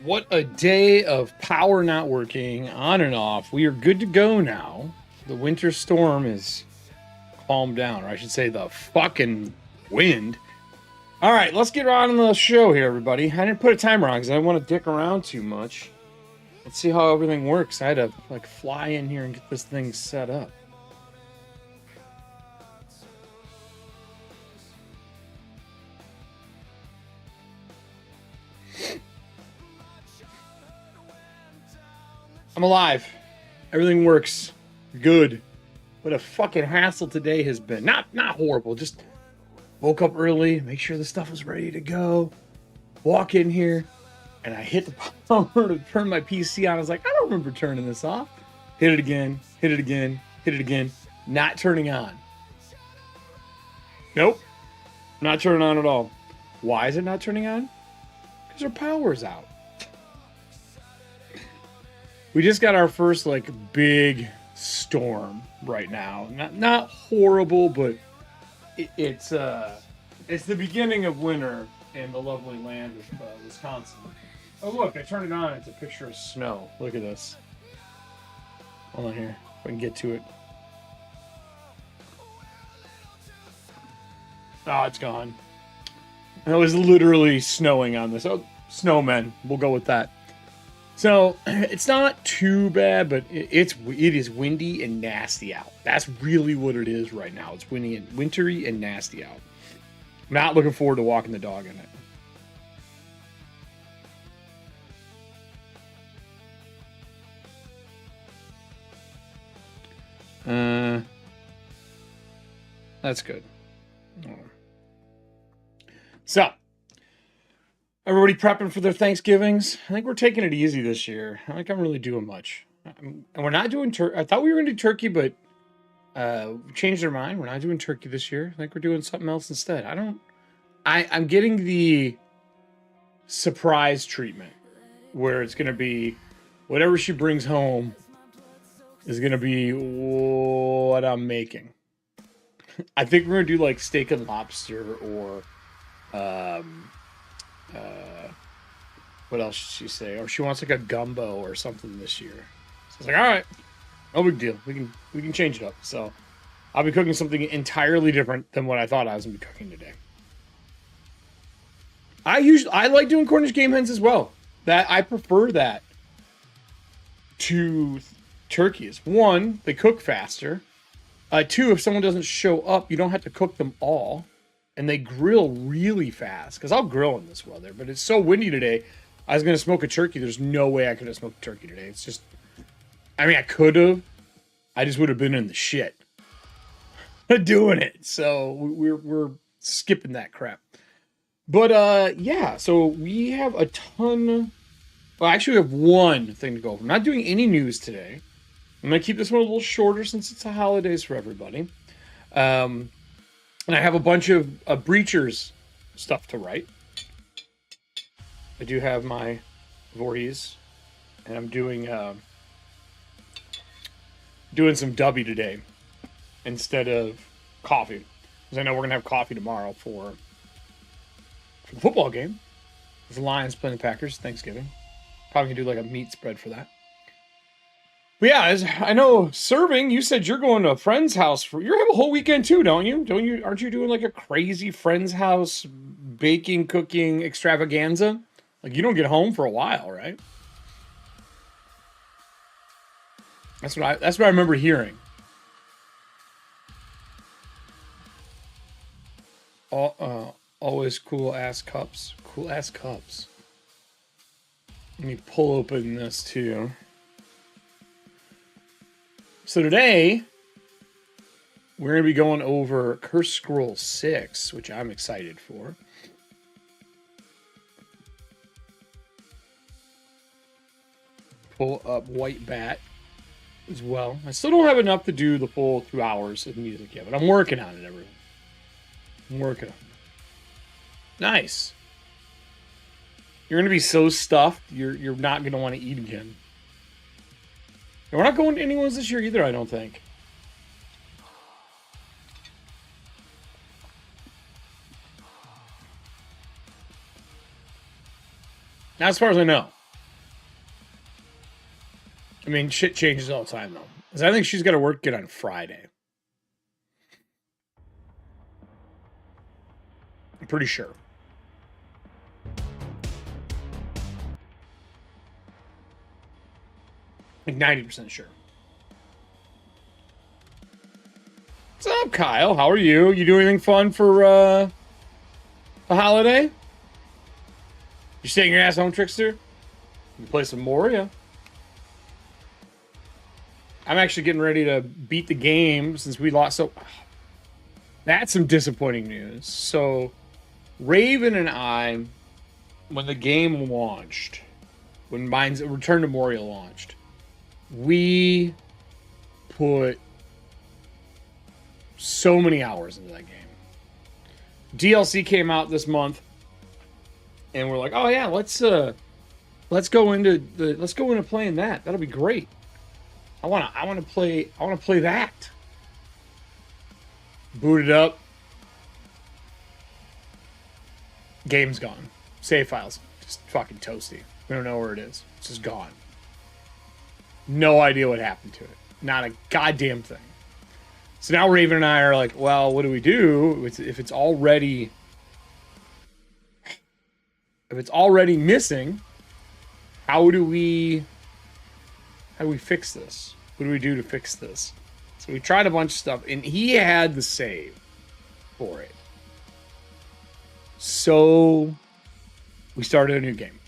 What a day of power not working on and off. We are good to go now. The winter storm is calmed down, or I should say the fucking wind. All right, let's get on the show here, everybody. I didn't put a timer on because I don't want to dick around too much. Let's see how everything works. I had to like fly in here and get this thing set up. I'm alive. Everything works. Good. What a fucking hassle today has been. Not horrible. Just woke up early, make sure the stuff was ready to go. Walk in here, and I hit the power to turn my PC on. I was like, I don't remember turning this off. Hit it again, hit it again, hit it again. Not turning on. Nope. Not turning on at all. Why is it not turning on? Because our power's out. We just got our first like big storm right now. Not horrible, but it's the beginning of winter in the lovely land of Wisconsin. Oh look, I turned it on. It's a picture of snow. Look at this. Hold on here. If I can get to it. Oh, it's gone. It was literally snowing on this. Oh, snowmen. We'll go with that. So it's not too bad, but it is windy and nasty out. That's really what it is right now. It's windy and wintry and nasty out. Not looking forward to walking the dog in it. That's good. So, everybody prepping for their Thanksgivings? I think we're taking it easy this year. I think I'm really doing much. And we're not doing turkey. I thought we were going to do turkey, but we changed our mind. We're not doing turkey this year. I think we're doing something else instead. I'm getting the surprise treatment where it's going to be whatever she brings home is going to be what I'm making. I think we're going to do like steak and lobster or what else should she say? Or she wants like a gumbo or something this year. So it's like, all right, no big deal. We can change it up. So I'll be cooking something entirely different than what I thought I was gonna be cooking today. I like doing Cornish game hens as well. That I prefer that to turkeys. One, they cook faster. Two, if someone doesn't show up, you don't have to cook them all. And they grill really fast. Because I'll grill in this weather. But it's so windy today. I was going to smoke a turkey. There's no way I could have smoked a turkey today. It's just... I mean, I could have. I just would have been in the shit. Doing it. So we're skipping that crap. But, yeah. So we have a ton... Well, actually, we have one thing to go over. I'm not doing any news today. I'm going to keep this one a little shorter since it's the holidays for everybody. And I have a bunch of Breachers stuff to write. I do have my Hoodies, and I'm doing some W today instead of coffee, because I know we're gonna have coffee tomorrow for the football game. The Lions playing the Packers Thanksgiving. Probably gonna do like a meat spread for that. But yeah, I know serving, you said you're going to a friend's house for you have a whole weekend too, don't you? Aren't you doing like a crazy friend's house baking, cooking extravaganza? Like you don't get home for a while, right? That's what I remember hearing. Always cool ass cups. Cool ass cups. Let me pull open this too. So today, we're going to be going over Curse Scroll 6, which I'm excited for. Pull up White Bat as well. I still don't have enough to do the full 2 hours of music yet, but I'm working on it, everyone. I'm working on it. Nice. You're going to be so stuffed, you're not going to want to eat again. And we're not going to anyone's this year either, I don't think. Not as far as I know. mean, shit changes all the time, though. Because I think she's got to work good on Friday. I'm pretty sure. Like 90% sure. What's up, Kyle? How are you? You do anything fun for a holiday? You staying your ass home, Trickster? You play some Moria. I'm actually getting ready to beat the game since we lost. So that's some disappointing news. So Raven and I, when the game launched, when Return to Moria launched, we put so many hours into that game. DLC came out this month, and we're like, oh yeah, let's go into playing that. That'll be great. I wanna play that. Boot it up. Game's gone. Save files just fucking toasty. We don't know where it is. It's just gone. No idea what happened to it. Not a goddamn thing. So now Raven and I are like, well, what do we do if it's already missing? How do we fix this? What do we do to fix this? So we tried a bunch of stuff, and he had the save for it. So we started a new game.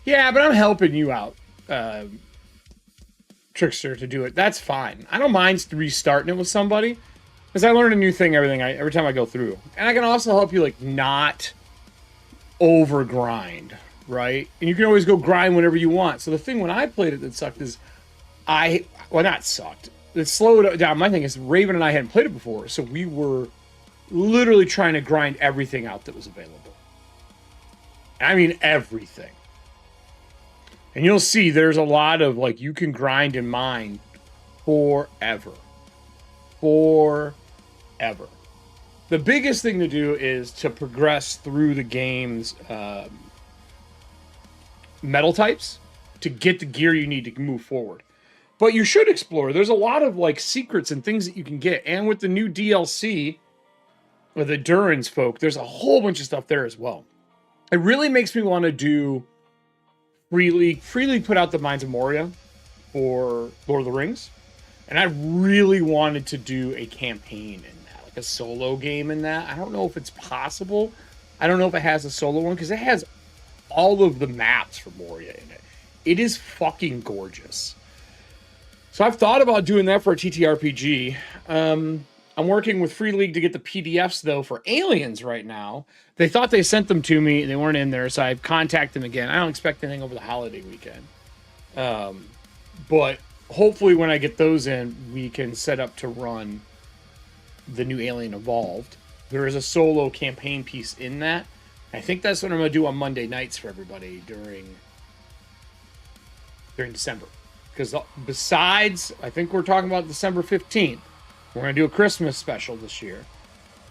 Yeah, but I'm helping you out, Trickster, to do it. That's fine. I don't mind restarting it with somebody, because I learn a new thing every time I go through. And I can also help you, like, not over grind, right? And you can always go grind whenever you want. So the thing when I played it that sucked is not sucked. It slowed down. My thing is Raven and I hadn't played it before, so we were literally trying to grind everything out that was available. I mean everything. And you'll see there's a lot of, like, you can grind in mine forever. Forever. The biggest thing to do is to progress through the game's metal types to get the gear you need to move forward. But you should explore. There's a lot of, like, secrets and things that you can get. And with the new DLC, with the Durans folk, there's a whole bunch of stuff there as well. It really makes me want to do freely put out the Mines of Moria for Lord of the Rings. And I really wanted to do a campaign in that, like a solo game in that. I don't know if it's possible. I don't know if it has a solo one, because it has all of the maps for Moria in it. It is fucking gorgeous. So I've thought about doing that for a TTRPG. I'm working with Free League to get the PDFs, though, for Aliens right now. They thought they sent them to me. They weren't in there, so I've contacted them again. I don't expect anything over the holiday weekend. But hopefully when I get those in, we can set up to run the new Alien Evolved. There is a solo campaign piece in that. I think that's what I'm going to do on Monday nights for everybody during December. Because besides, I think we're talking about December 15th. We're going to do a Christmas special this year.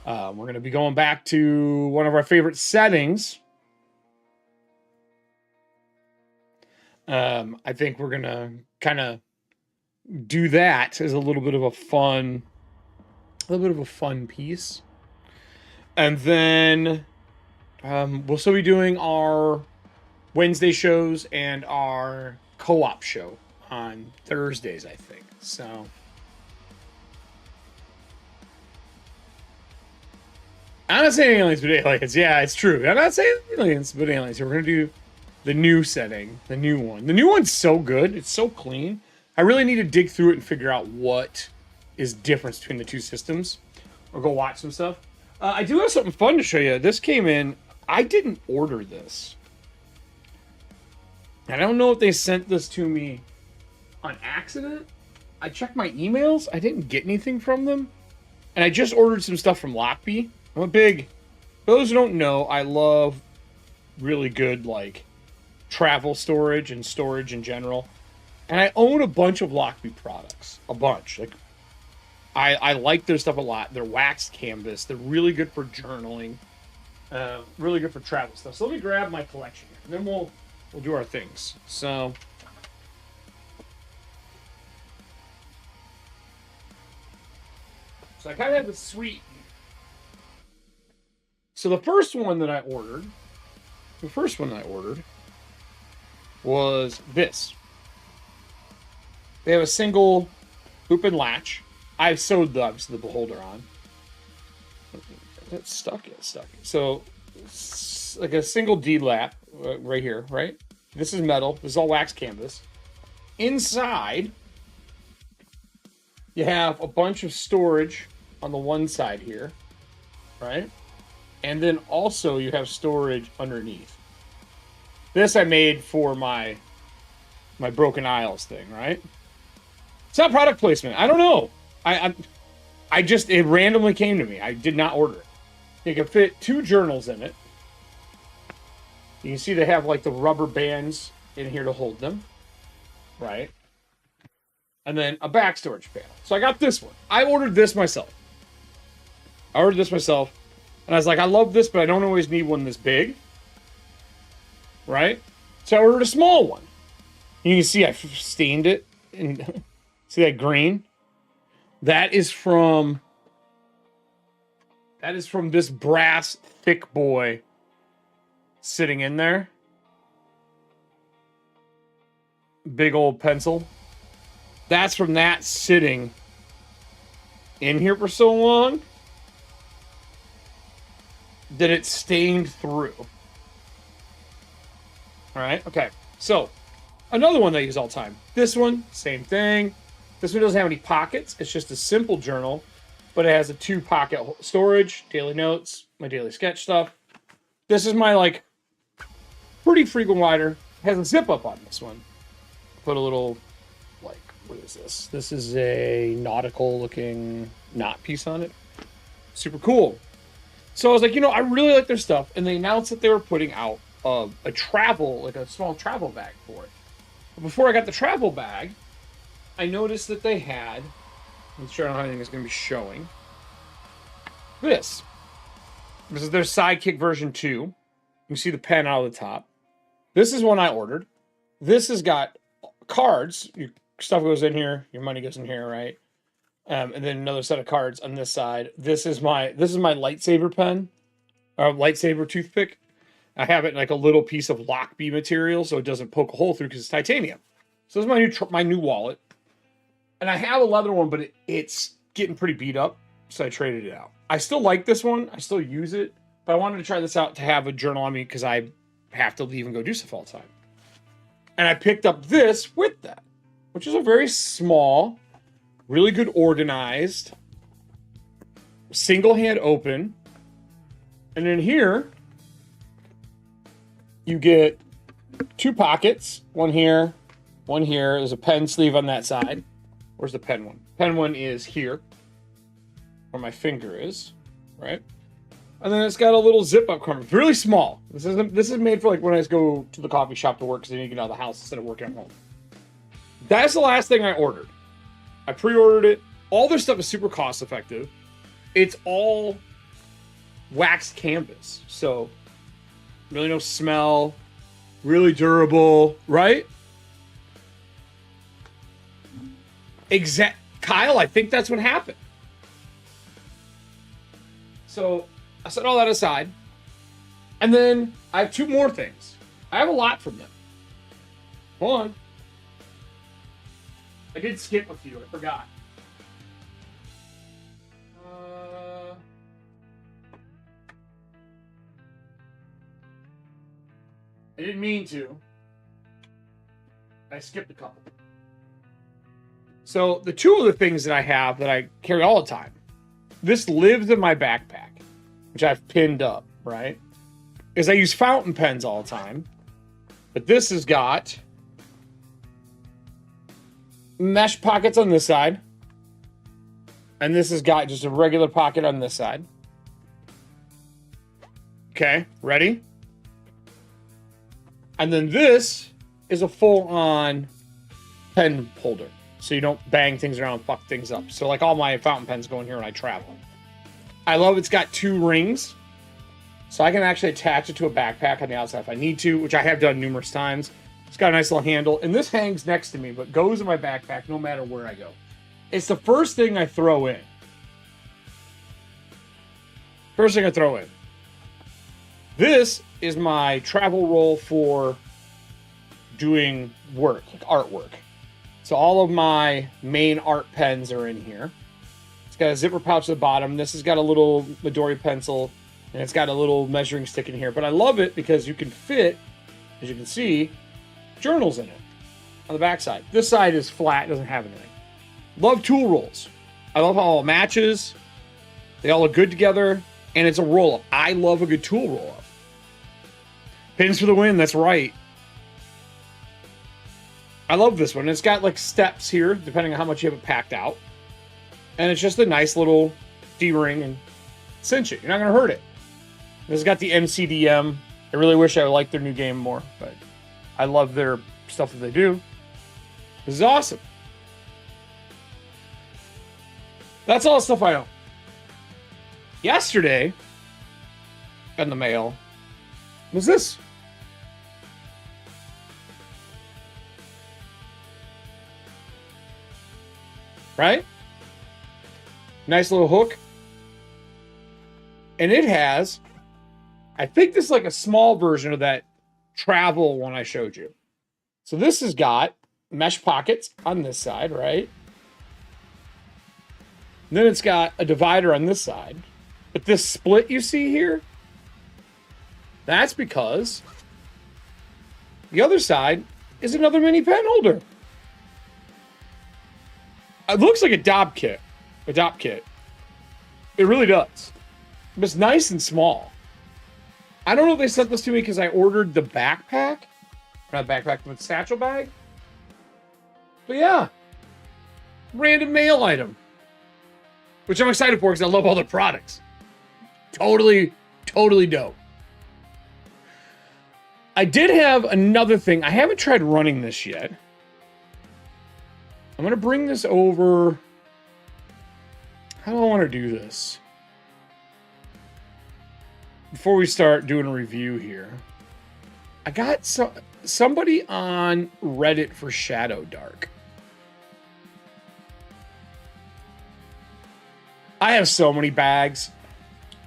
We're going to be going back to one of our favorite settings. I think we're going to kind of do that as a little bit of a fun piece. And then we'll still be doing our Wednesday shows and our co-op show on Thursdays, I think. So I'm not saying aliens, but aliens. Yeah, it's true. I'm not saying aliens, but aliens. We're going to do the new setting, the new one. The new one's so good. It's so clean. I really need to dig through it and figure out what is difference between the two systems, or go watch some stuff. I do have something fun to show you. This came in. I didn't order this. I don't know if they sent this to me on accident. I checked my emails. I didn't get anything from them. And I just ordered some stuff from Lockbee. I'm a big... For those who don't know, I love really good, like, travel storage and storage in general. And I own a bunch of Lockbee products. A bunch. Like, I like their stuff a lot. They're waxed canvas. They're really good for journaling. Really good for travel stuff. So let me grab my collection here. And then we'll do our things. So I kind of have the suite. So the first one that I ordered was this. They have a single hoop and latch. I've sewed obviously the beholder on. Is it stuck? Yeah, it's stuck. So it's like a single D-lap right here, right? This is metal. This is all wax canvas. Inside, you have a bunch of storage on the one side here, right? And then also you have storage underneath. This I made for my Broken Isles thing, right? It's not product placement. I don't know. I just, it randomly came to me. I did not order it. You can fit 2 journals in it. You can see they have like the rubber bands in here to hold them, right? And then a back storage panel. So I got this one. I ordered this myself. And I was like, I love this, but I don't always need one this big, right? So I ordered a small one. You can see I stained it. And see that green? That is from this brass thick boy sitting in there. Big old pencil. That's from that sitting in here for so long that it stained through. All right, okay. So, another one that I use all the time. This one, same thing. This one doesn't have any pockets. It's just a simple journal, but it has a 2-pocket storage, daily notes, my daily sketch stuff. This is my, like, pretty frequent writer. It has a zip up on this one. Put a little, like, what is this? This is a nautical looking knot piece on it. Super cool. So I was like, you know, I really like their stuff. And they announced that they were putting out a travel, like a small travel bag for it. But before I got the travel bag, I noticed that they had, I'm sure I don't know how anything is going to be showing, this. This is their Sidekick version 2. You can see the pen out of the top. This is one I ordered. This has got cards. Your stuff goes in here. Your money goes in here, right? And then another set of cards on this side. This is my lightsaber pen, or lightsaber toothpick. I have it in like a little piece of Lockbee material, so it doesn't poke a hole through because it's titanium. So this is my new wallet, and I have a leather one, but it's getting pretty beat up, so I traded it out. I still like this one. I still use it, but I wanted to try this out to have a journal on me because I have to leave and go do stuff all the time. And I picked up this with that, which is a very small, really good organized, single hand open. And in here, you get 2 pockets, one here, one here. There's a pen sleeve on that side. Where's the pen one? Pen one is here, where my finger is, right? And then it's got a little zip up cover. It's really small. This is made for like when I just go to the coffee shop to work because I need to get out of the house instead of working at home. That's the last thing I ordered. I pre-ordered it. All their stuff is super cost effective. It's all waxed canvas. So really no smell. Really durable, right? Kyle, I think that's what happened. So I set all that aside. And then I have 2 more things. I have a lot from them. Hold on. I did skip a few. I forgot. I didn't mean to. I skipped a couple. So the 2 other things that I have that I carry all the time. This lives in my backpack, which I've pinned up, right? Is I use fountain pens all the time. But this has got mesh pockets on this side. And this has got just a regular pocket on this side. Okay, ready? And then this is a full-on pen holder. So you don't bang things around and fuck things up. So like all my fountain pens go in here when I travel. I love it's got 2 rings. So I can actually attach it to a backpack on the outside if I need to, which I have done numerous times. It's got a nice little handle. And this hangs next to me, but goes in my backpack no matter where I go. It's the first thing I throw in. First thing I throw in. This is my travel roll for doing work, like artwork. So all of my main art pens are in here. It's got a zipper pouch at the bottom. This has got a little Midori pencil, and it's got a little measuring stick in here. But I love it because you can fit, as you can see, journals in it on the back side. This side is flat, doesn't have anything. Love tool rolls. I love how it all matches. They all look good together, and it's a roll-up. I love a good tool roll-up. Pins for the win, that's right. I love this one. It's got like steps here, depending on how much you have it packed out. And it's just a nice little D-ring and cinch it. You're not going to hurt it. This has got the MCDM. I really wish I liked their new game more, but I love their stuff that they do. This is awesome. That's all the stuff I own. Yesterday, in the mail, was this. Right? Nice little hook. And it has, I think this is like a small version of that travel one I showed you. So this has got mesh pockets on this side, right? And then it's got a divider on this side. But this split you see here, that's because the other side is another mini pen holder. It looks like a DOP kit. It really does. But it's nice and small. I don't know if they sent this to me because I ordered the backpack. Not backpack, but satchel bag. But yeah. Random mail item. Which I'm excited for because I love all their products. Totally dope. I did have another thing. I haven't tried running this yet. I'm going to bring this over. How do I want to do this? Before we start doing a review here, I got somebody on Reddit for Shadowdark. I have so many bags.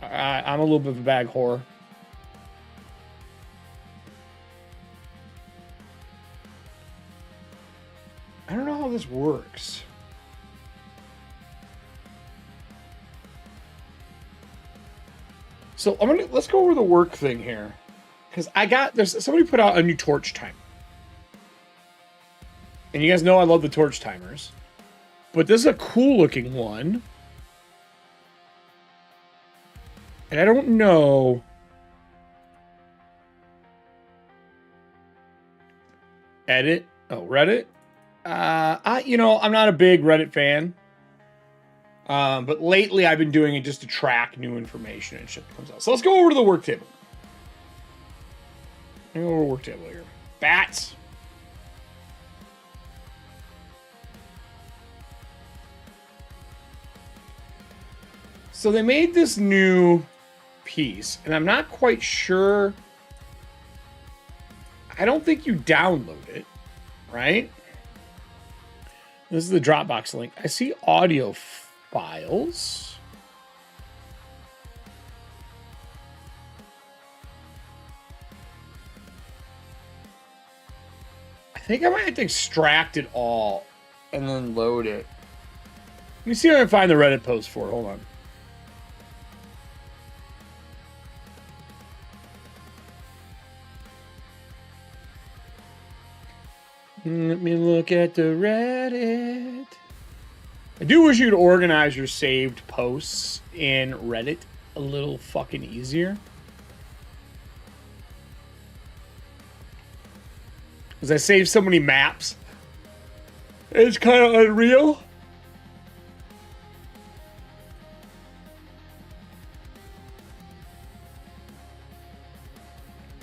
I'm a little bit of a bag whore. I don't know how this works. So let's go over the work thing here. Because there's somebody put out a new torch timer. And you guys know I love the torch timers. But this is a cool looking one. And I don't know. Edit. Oh, Reddit. I'm not a big Reddit fan. But lately I've been doing it just to track new information and shit that comes out. So let's go over to the work table. Let me go over to the work table here. Bats. So they made this new piece, and I'm not quite sure. I don't think you download it, right? This is the Dropbox link. I see audio files. I think I might have to extract it all and then load it. Let me see if I can find the Reddit post for it. Hold on. Let me look at the Reddit. I do wish you'd organize your saved posts in Reddit a little fucking easier. Because I saved so many maps. It's kind of unreal.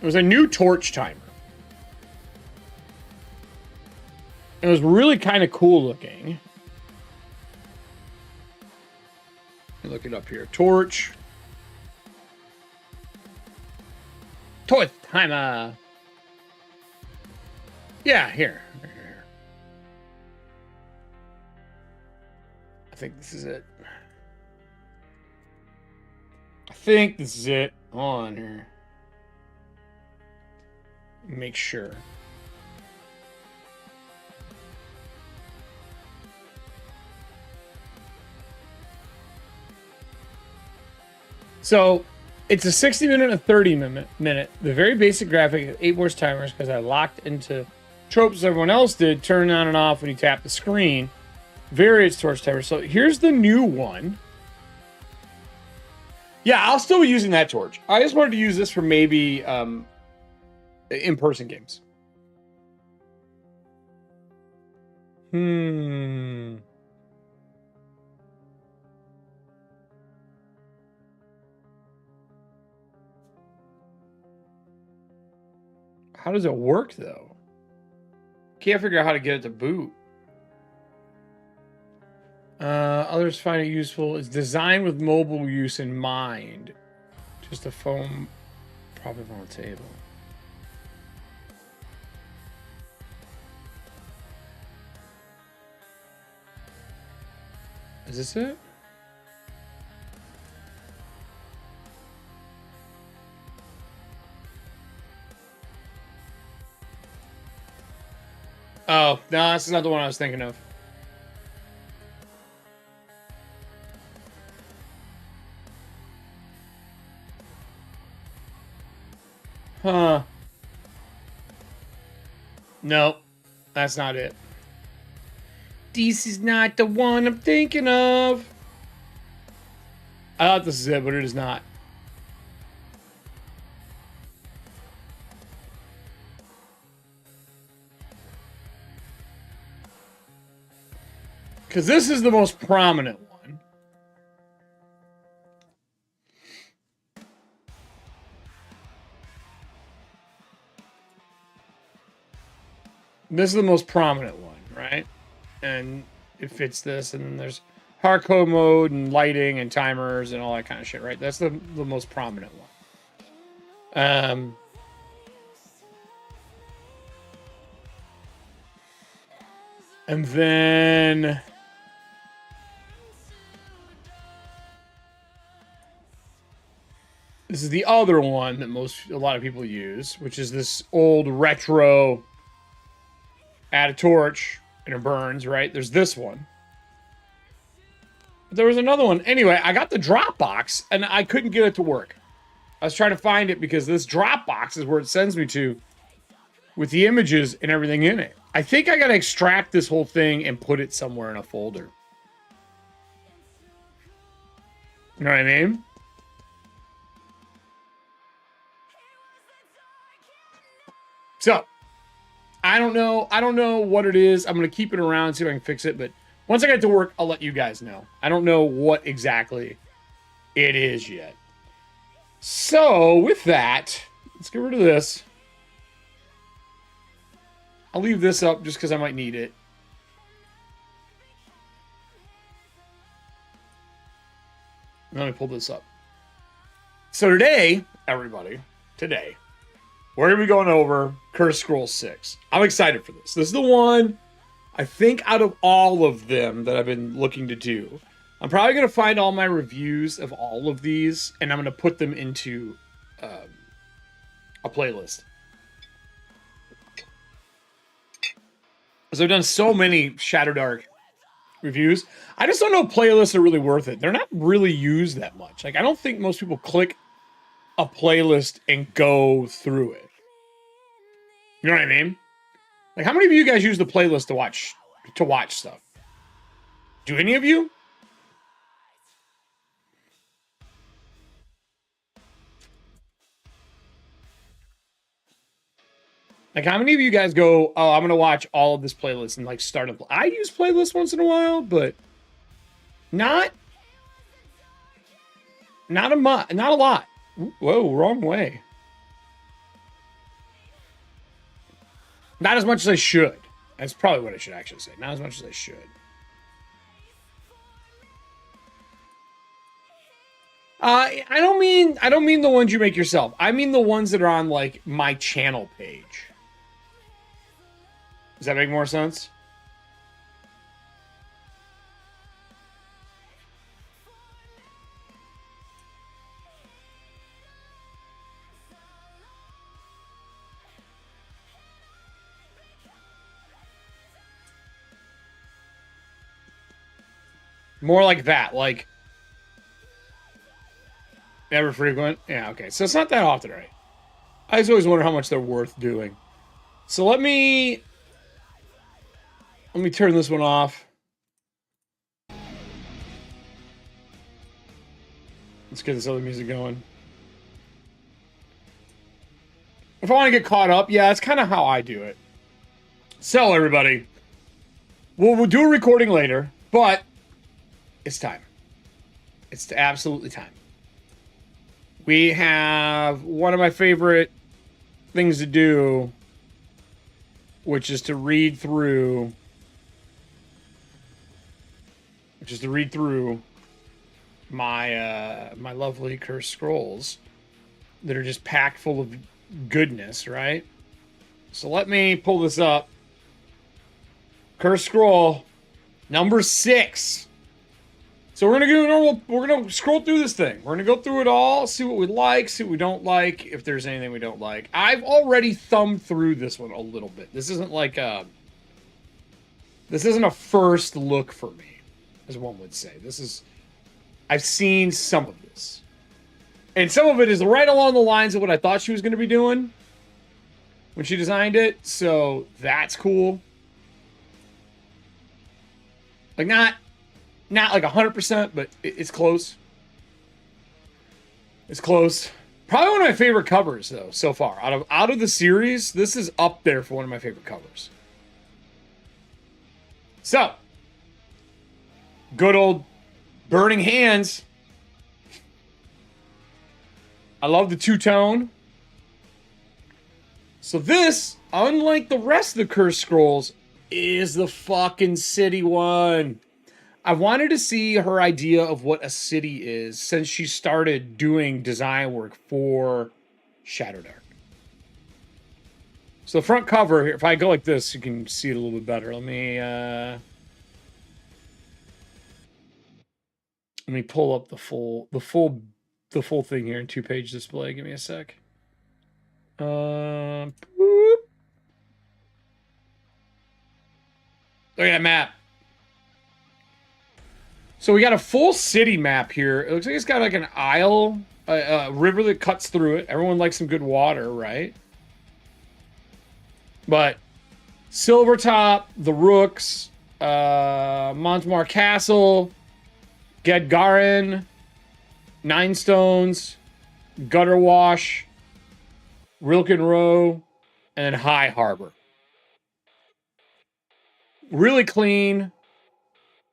It was a new torch timer. It was really kind of cool looking. Let me look it up here. Torch. Toy timer. Yeah, here. I think this is it. I think this is it. Hold on here. Make sure. So it's a 60-minute and a 30-minute. The very basic graphic, 8 voice timers, because I locked into tropes everyone else did, turn on and off when you tap the screen. Various torch timers. So here's the new one. Yeah, I'll still be using that torch. I just wanted to use this for maybe in-person games. How does it work, though? Can't figure out how to get it to boot. Others find it useful. It's designed with mobile use in mind. Just a foam prop on the table. Is this it? Oh, no, this is not the one I was thinking of. Huh. No, that's not it. This is not the one I'm thinking of. I thought this is it, but it is not. Because this is the most prominent one. This is the most prominent one, right? And it fits this, and then there's hardcore mode and lighting and timers and all that kind of shit, right? That's the most prominent one. And then this is the other one that a lot of people use, which is this old retro add a torch and it burns, right? There's this one. But there was another one. Anyway, I got the Dropbox and I couldn't get it to work. I was trying to find it because this Dropbox is where it sends me to with the images and everything in it. I think I got to extract this whole thing and put it somewhere in a folder. You know what I mean? So, I don't know what it is. I'm going to keep it around, see if I can fix it. But once I get to work, I'll let you guys know. I don't know what exactly it is yet. So, with that, let's get rid of this. I'll leave this up just because I might need it. Let me pull this up. So today, everybody, we're going to be going over Curse Scroll 6. I'm excited for this. This is the one, I think, out of all of them that I've been looking to do. I'm probably going to find all my reviews of all of these, and I'm going to put them into a playlist. Because I've done so many Shadowdark reviews. I just don't know if playlists are really worth it. They're not really used that much. Like, I don't think most people click a playlist and go through it. You know what I mean? Like, how many of you guys use the playlist to watch stuff? Do any of you? Like, how many of you guys go, oh, I'm going to watch all of this playlist and, like, start a... I use playlists once in a while, but not a lot. Whoa, wrong way. Not as much as I should. That's probably what I should actually say. Not as much as I should. I don't mean the ones you make yourself. I mean the ones that are on like my channel page. Does that make more sense? More like that, like never frequent. Yeah, okay. So it's not that often, right? I just always wonder how much they're worth doing. So let me turn this one off. Let's get this other music going. If I want to get caught up, yeah, that's kind of how I do it. So everybody, we'll do a recording later, but it's time. It's absolutely time. We have one of my favorite things to do, which is to read through my my lovely cursed scrolls that are just packed full of goodness, right? So let me pull this up. Cursed scroll number 6. So we're gonna do normal. We're gonna scroll through this thing. We're gonna go through it all, see what we like, see what we don't like, if there's anything we don't like. I've already thumbed through this one a little bit. This isn't like this isn't a first look for me, as one would say. I've seen some of this, and some of it is right along the lines of what I thought she was gonna be doing when she designed it. So that's cool. Like not like 100%, but it's close. It's close. Probably one of my favorite covers, though, so far. Out of the series, this is up there for one of my favorite covers. So, good old Burning Hands. I love the two-tone. So this, unlike the rest of the Cursed Scrolls, is the fucking city one. I wanted to see her idea of what a city is since she started doing design work for Shadowdarks. So the front cover here, if I go like this, you can see it a little bit better. Let me pull up the full thing here in 2-page display. Give me a sec. Boop. Look at that map. So we got a full city map here. It looks like it's got like an isle, a river that cuts through it. Everyone likes some good water, right? But Silvertop, the Rooks, Montemar Castle, Gedgarin, Nine Stones, Gutter Wash, Rilken Row, and then High Harbor. Really clean.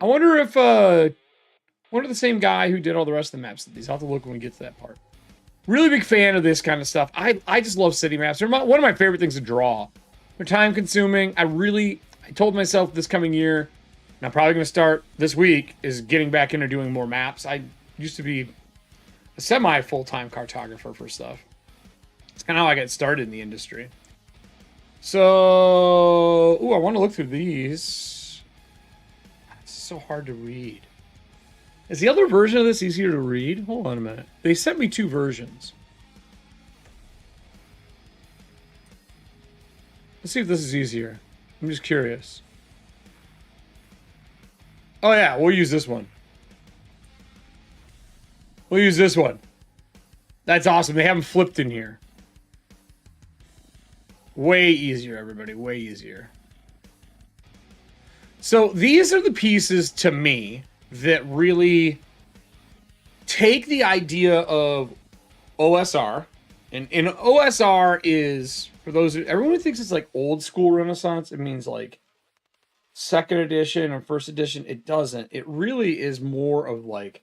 I wonder if the same guy who did all the rest of the maps did these. I'll have to look when we get to that part. Really big fan of this kind of stuff. I just love city maps. They're one of my favorite things to draw. They're time consuming. I told myself this coming year, and I'm probably going to start this week, is getting back into doing more maps. I used to be a semi full-time cartographer for stuff. It's kind of how I got started in the industry. So, I want to look through these. It's so hard to read. Is the other version of this easier to read? Hold on a minute. They sent me 2 versions. Let's see if this is easier. I'm just curious. Oh yeah, we'll use this one. We'll use this one. That's awesome. They haven't flipped in here. Way easier, everybody. Way easier. So these are the pieces to me that really take the idea of OSR. And OSR is, for those everyone who thinks it's like old school Renaissance, it means like 2nd edition or 1st edition. It doesn't. It really is more of like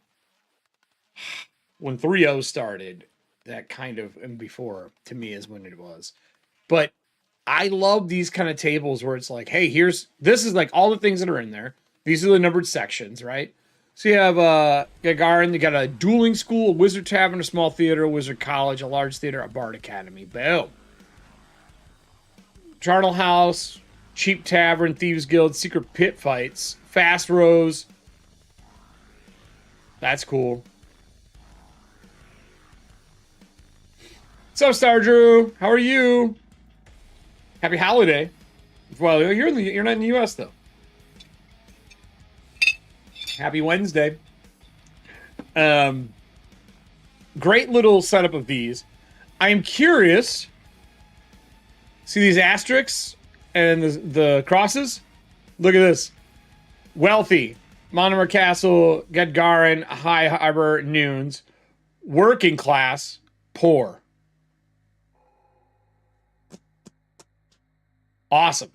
when 3.0 started, that kind of, and before, to me, is when it was. But I love these kind of tables where it's like, hey, this is like all the things that are in there. These are the numbered sections, right? So you have Gagarin, you got a dueling school, a wizard tavern, a small theater, a wizard college, a large theater, a bard academy. Boom. Charnel House, cheap tavern, thieves guild, secret pit fights, fast rows. That's cool. What's up, Star Drew? How are you? Happy holiday. Well, you're not in the US though. Happy Wednesday. Great little setup of these. I am curious. See these asterisks and the crosses? Look at this. Wealthy. Monomer Castle, Gedgarin, High Harbor, Noons. Working class, poor. Awesome.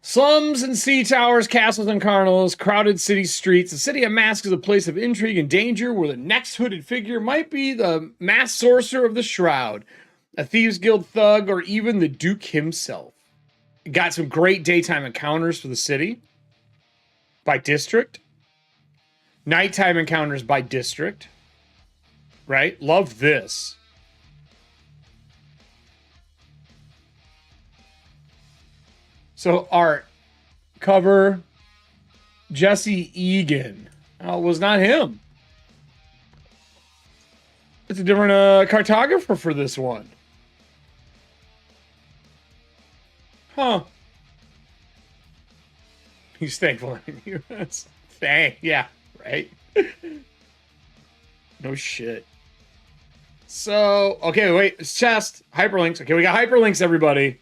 Slums and sea towers, castles and carnals, crowded city streets. The city of Mask is a place of intrigue and danger where the next hooded figure might be the masked sorcerer of the Shroud, a Thieves Guild thug, or even the Duke himself. Got some great daytime encounters for the city by district. Nighttime encounters by district. Right? Love this. So art, cover, Jesse Egan. Oh, it was not him. It's a different cartographer for this one. Huh. He's thankful in the US. Yeah, right? No shit. So, okay, wait. It's chest. Hyperlinks. Okay, we got hyperlinks, everybody.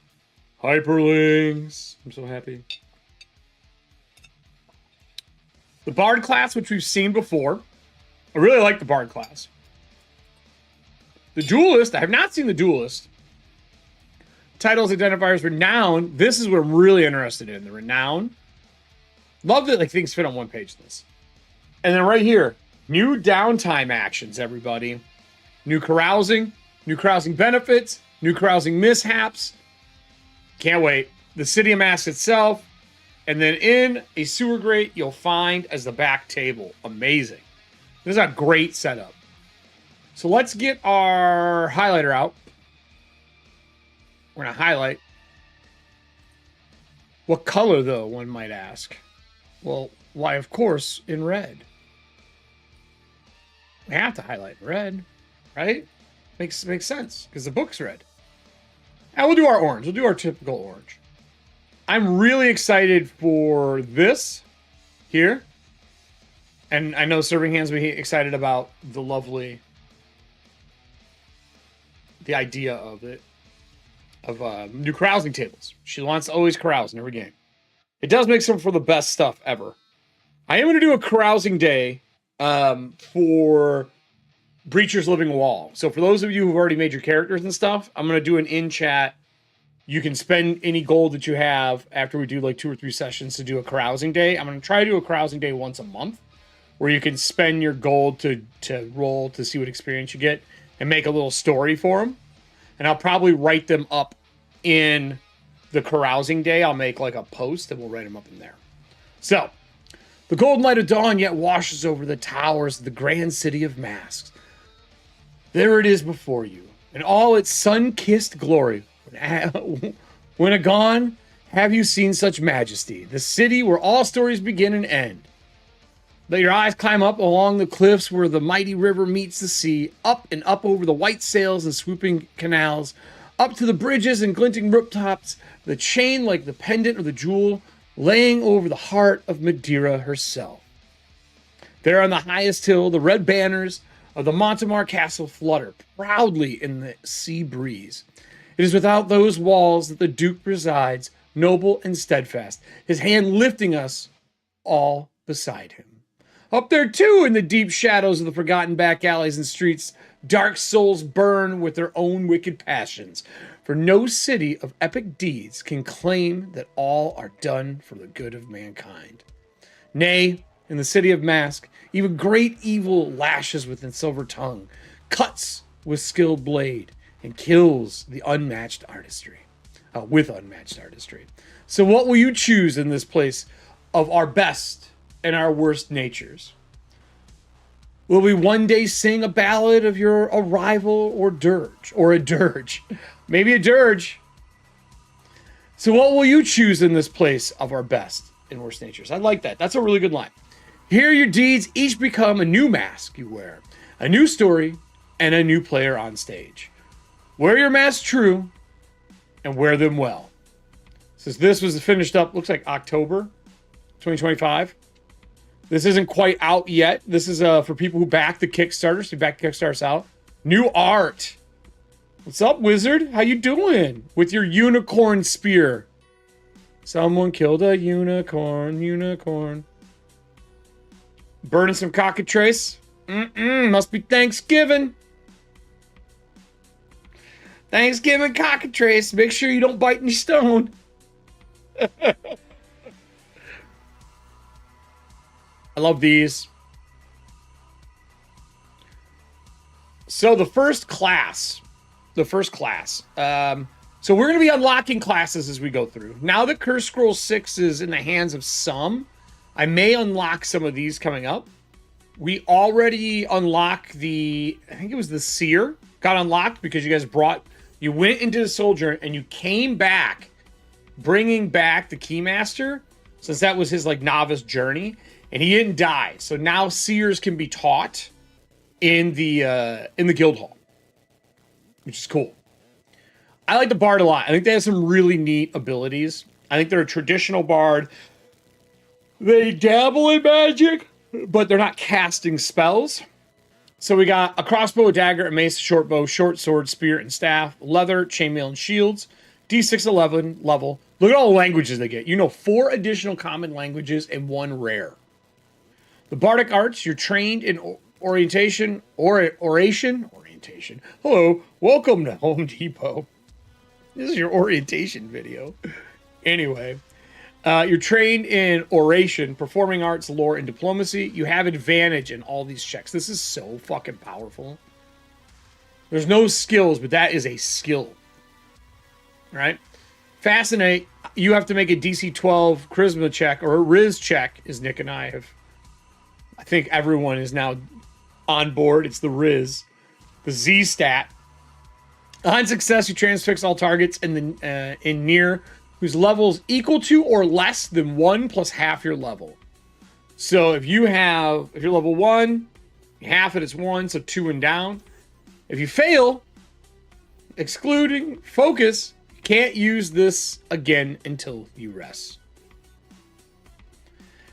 Hyperlinks. I'm so happy. The Bard class, which we've seen before. I really like the Bard class. The Duelist. I have not seen the Duelist. Titles, identifiers, Renown. This is what I'm really interested in. The Renown. Love that like things fit on one page of this. And then right here. New downtime actions, everybody. New carousing. New carousing benefits. New carousing mishaps. Can't wait. The City of Mask itself. And then in a sewer grate, you'll find as the back table. Amazing. This is a great setup. So let's get our highlighter out. We're going to highlight. What color, though, one might ask? Well, why, of course, in red. We have to highlight in red, right? Makes sense, because the book's red. And we'll do our orange. We'll do our typical orange. I'm really excited for this here. And I know Serving Hands will be excited about the lovely... the idea of it. Of new carousing tables. She wants to always carouse in every game. It does make some for the best stuff ever. I am going to do a carousing day for Breacher's Living Wall. So for those of you who've already made your characters and stuff, I'm going to do an in-chat. You can spend any gold that you have after we do like 2 or 3 sessions to do a carousing day. I'm going to try to do a carousing day once a month where you can spend your gold to roll to see what experience you get and make a little story for them. And I'll probably write them up in the carousing day. I'll make like a post and we'll write them up in there. So, the golden light of dawn yet washes over the towers of the grand city of Masks. There it is before you, in all its sun-kissed glory. When agone, have you seen such majesty? The city where all stories begin and end. Let your eyes climb up along the cliffs where the mighty river meets the sea, up and up over the white sails and swooping canals, up to the bridges and glinting rooftops, the chain like the pendant or the jewel, laying over the heart of Madeira herself. There on the highest hill, the red banners of the Montemar Castle flutter proudly in the sea breeze. It is without those walls that the Duke presides, noble and steadfast, his hand lifting us all beside him. Up there, too, in the deep shadows of the forgotten back alleys and streets, dark souls burn with their own wicked passions. For no city of epic deeds can claim that all are done for the good of mankind. Nay, in the city of Mask, even great evil lashes with its silver tongue, cuts with skilled blade, and kills the unmatched artistry. With unmatched artistry. So what will you choose in this place of our best and our worst natures? Will we one day sing a ballad of your arrival or dirge? Or a dirge? Maybe a dirge. So what will you choose in this place of our best and worst natures? I like that. That's a really good line. Here your deeds each become a new mask you wear, a new story, and a new player on stage. Wear your mask true and wear them well. Since this was finished up, looks like October 2025. This isn't quite out yet. This is for people who back the Kickstarter. So back the Kickstarter out. New art. What's up, Wizard? How you doing? With your unicorn spear. Someone killed a unicorn. Burning some cockatrice. Must be Thanksgiving. Thanksgiving cockatrice. Make sure you don't bite any stone. I love these. So the first class. So we're going to be unlocking classes as we go through. Now that Curse Scroll 6 is in the hands of some, I may unlock some of these coming up. We already unlocked I think it was the Seer, got unlocked because you went into the Soldier and you came back, bringing back the Keymaster, since that was his like novice journey, and he didn't die. So now Seers can be taught in the guild hall, which is cool. I like the Bard a lot. I think they have some really neat abilities. I think they're a traditional Bard. They dabble in magic, but they're not casting spells. So we got a crossbow, a dagger, a mace, a short bow, short sword, spear, and staff, leather, chainmail, and shields. D6 11 level. Look at all the languages they get. 4 additional common languages and 1 rare. The Bardic Arts, you're trained in oration. Hello, welcome to Home Depot. This is your orientation video. Anyway, you're trained in oration, performing arts, lore, and diplomacy. You have advantage in all these checks. This is so fucking powerful. There's no skills, but that is a skill. Right? Fascinate, you have to make a DC 12 charisma check, or a Riz check, as Nick and I have. I think everyone is now on board. It's the Riz. The Z stat. On success, you transfix all targets in near whose level is equal to or less than 1 plus half your level. So if you're level 1, half it is 1, so 2 and down. If you fail, excluding focus, you can't use this again until you rest.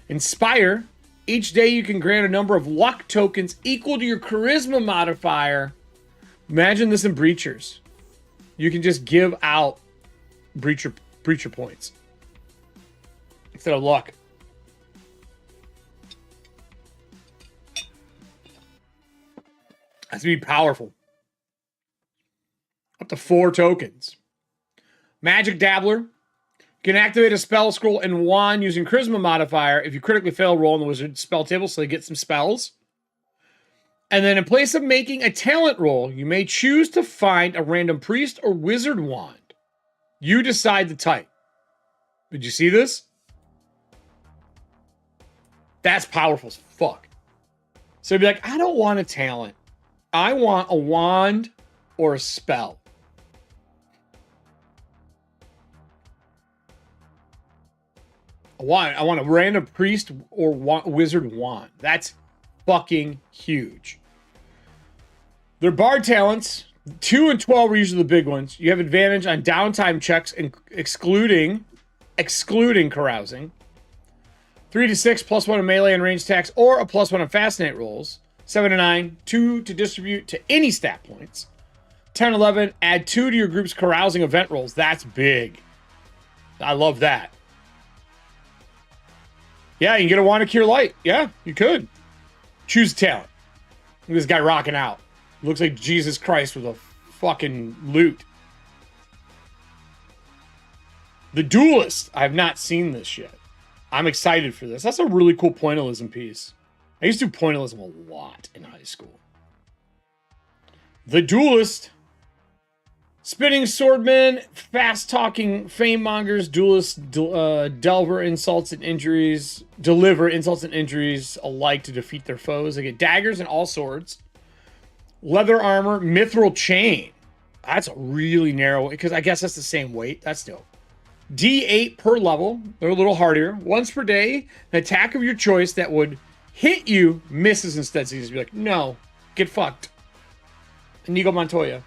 Inspire. Each day you can grant a number of luck tokens equal to your charisma modifier. Imagine this in Breachers. You can just give out Breacher points instead of luck. That's gonna be powerful. Up to 4 tokens. Magic Dabbler. You can activate a spell scroll and wand using charisma modifier. If you critically fail, roll on the wizard spell table so they get some spells. And then in place of making a talent roll, you may choose to find a random priest or wizard wand. You decide the type. Did you see this? That's powerful as fuck. So you'd be like, I don't want a talent. I want a wand or a spell. I want a random priest or wizard wand. That's fucking huge. Their bard talents, 2 and 12 are usually the big ones. You have advantage on downtime checks, excluding carousing. 3 to 6, +1 on melee and range attacks, or a +1 on fascinate rolls. 7 to 9, 2 to distribute to any stat points. 10 11, add 2 to your group's carousing event rolls. That's big. I love that. Yeah, you can get a Wand of Cure Light. Yeah, you could. Choose a talent. Look at this guy rocking out. Looks like Jesus Christ with a fucking lute. The Duelist. I have not seen this yet. I'm excited for this. That's a really cool pointillism piece. I used to do pointillism a lot in high school. The Duelist. Spinning swordmen, fast-talking fame mongers, duelists, deliver insults and injuries alike to defeat their foes. They get daggers and all swords. Leather armor, mithril chain. That's a really narrow, because I guess that's the same weight. That's dope. D8 per level. They're a little harder. Once per day, an attack of your choice that would hit you misses instead. So you just be like, no, get fucked. Inigo Montoya.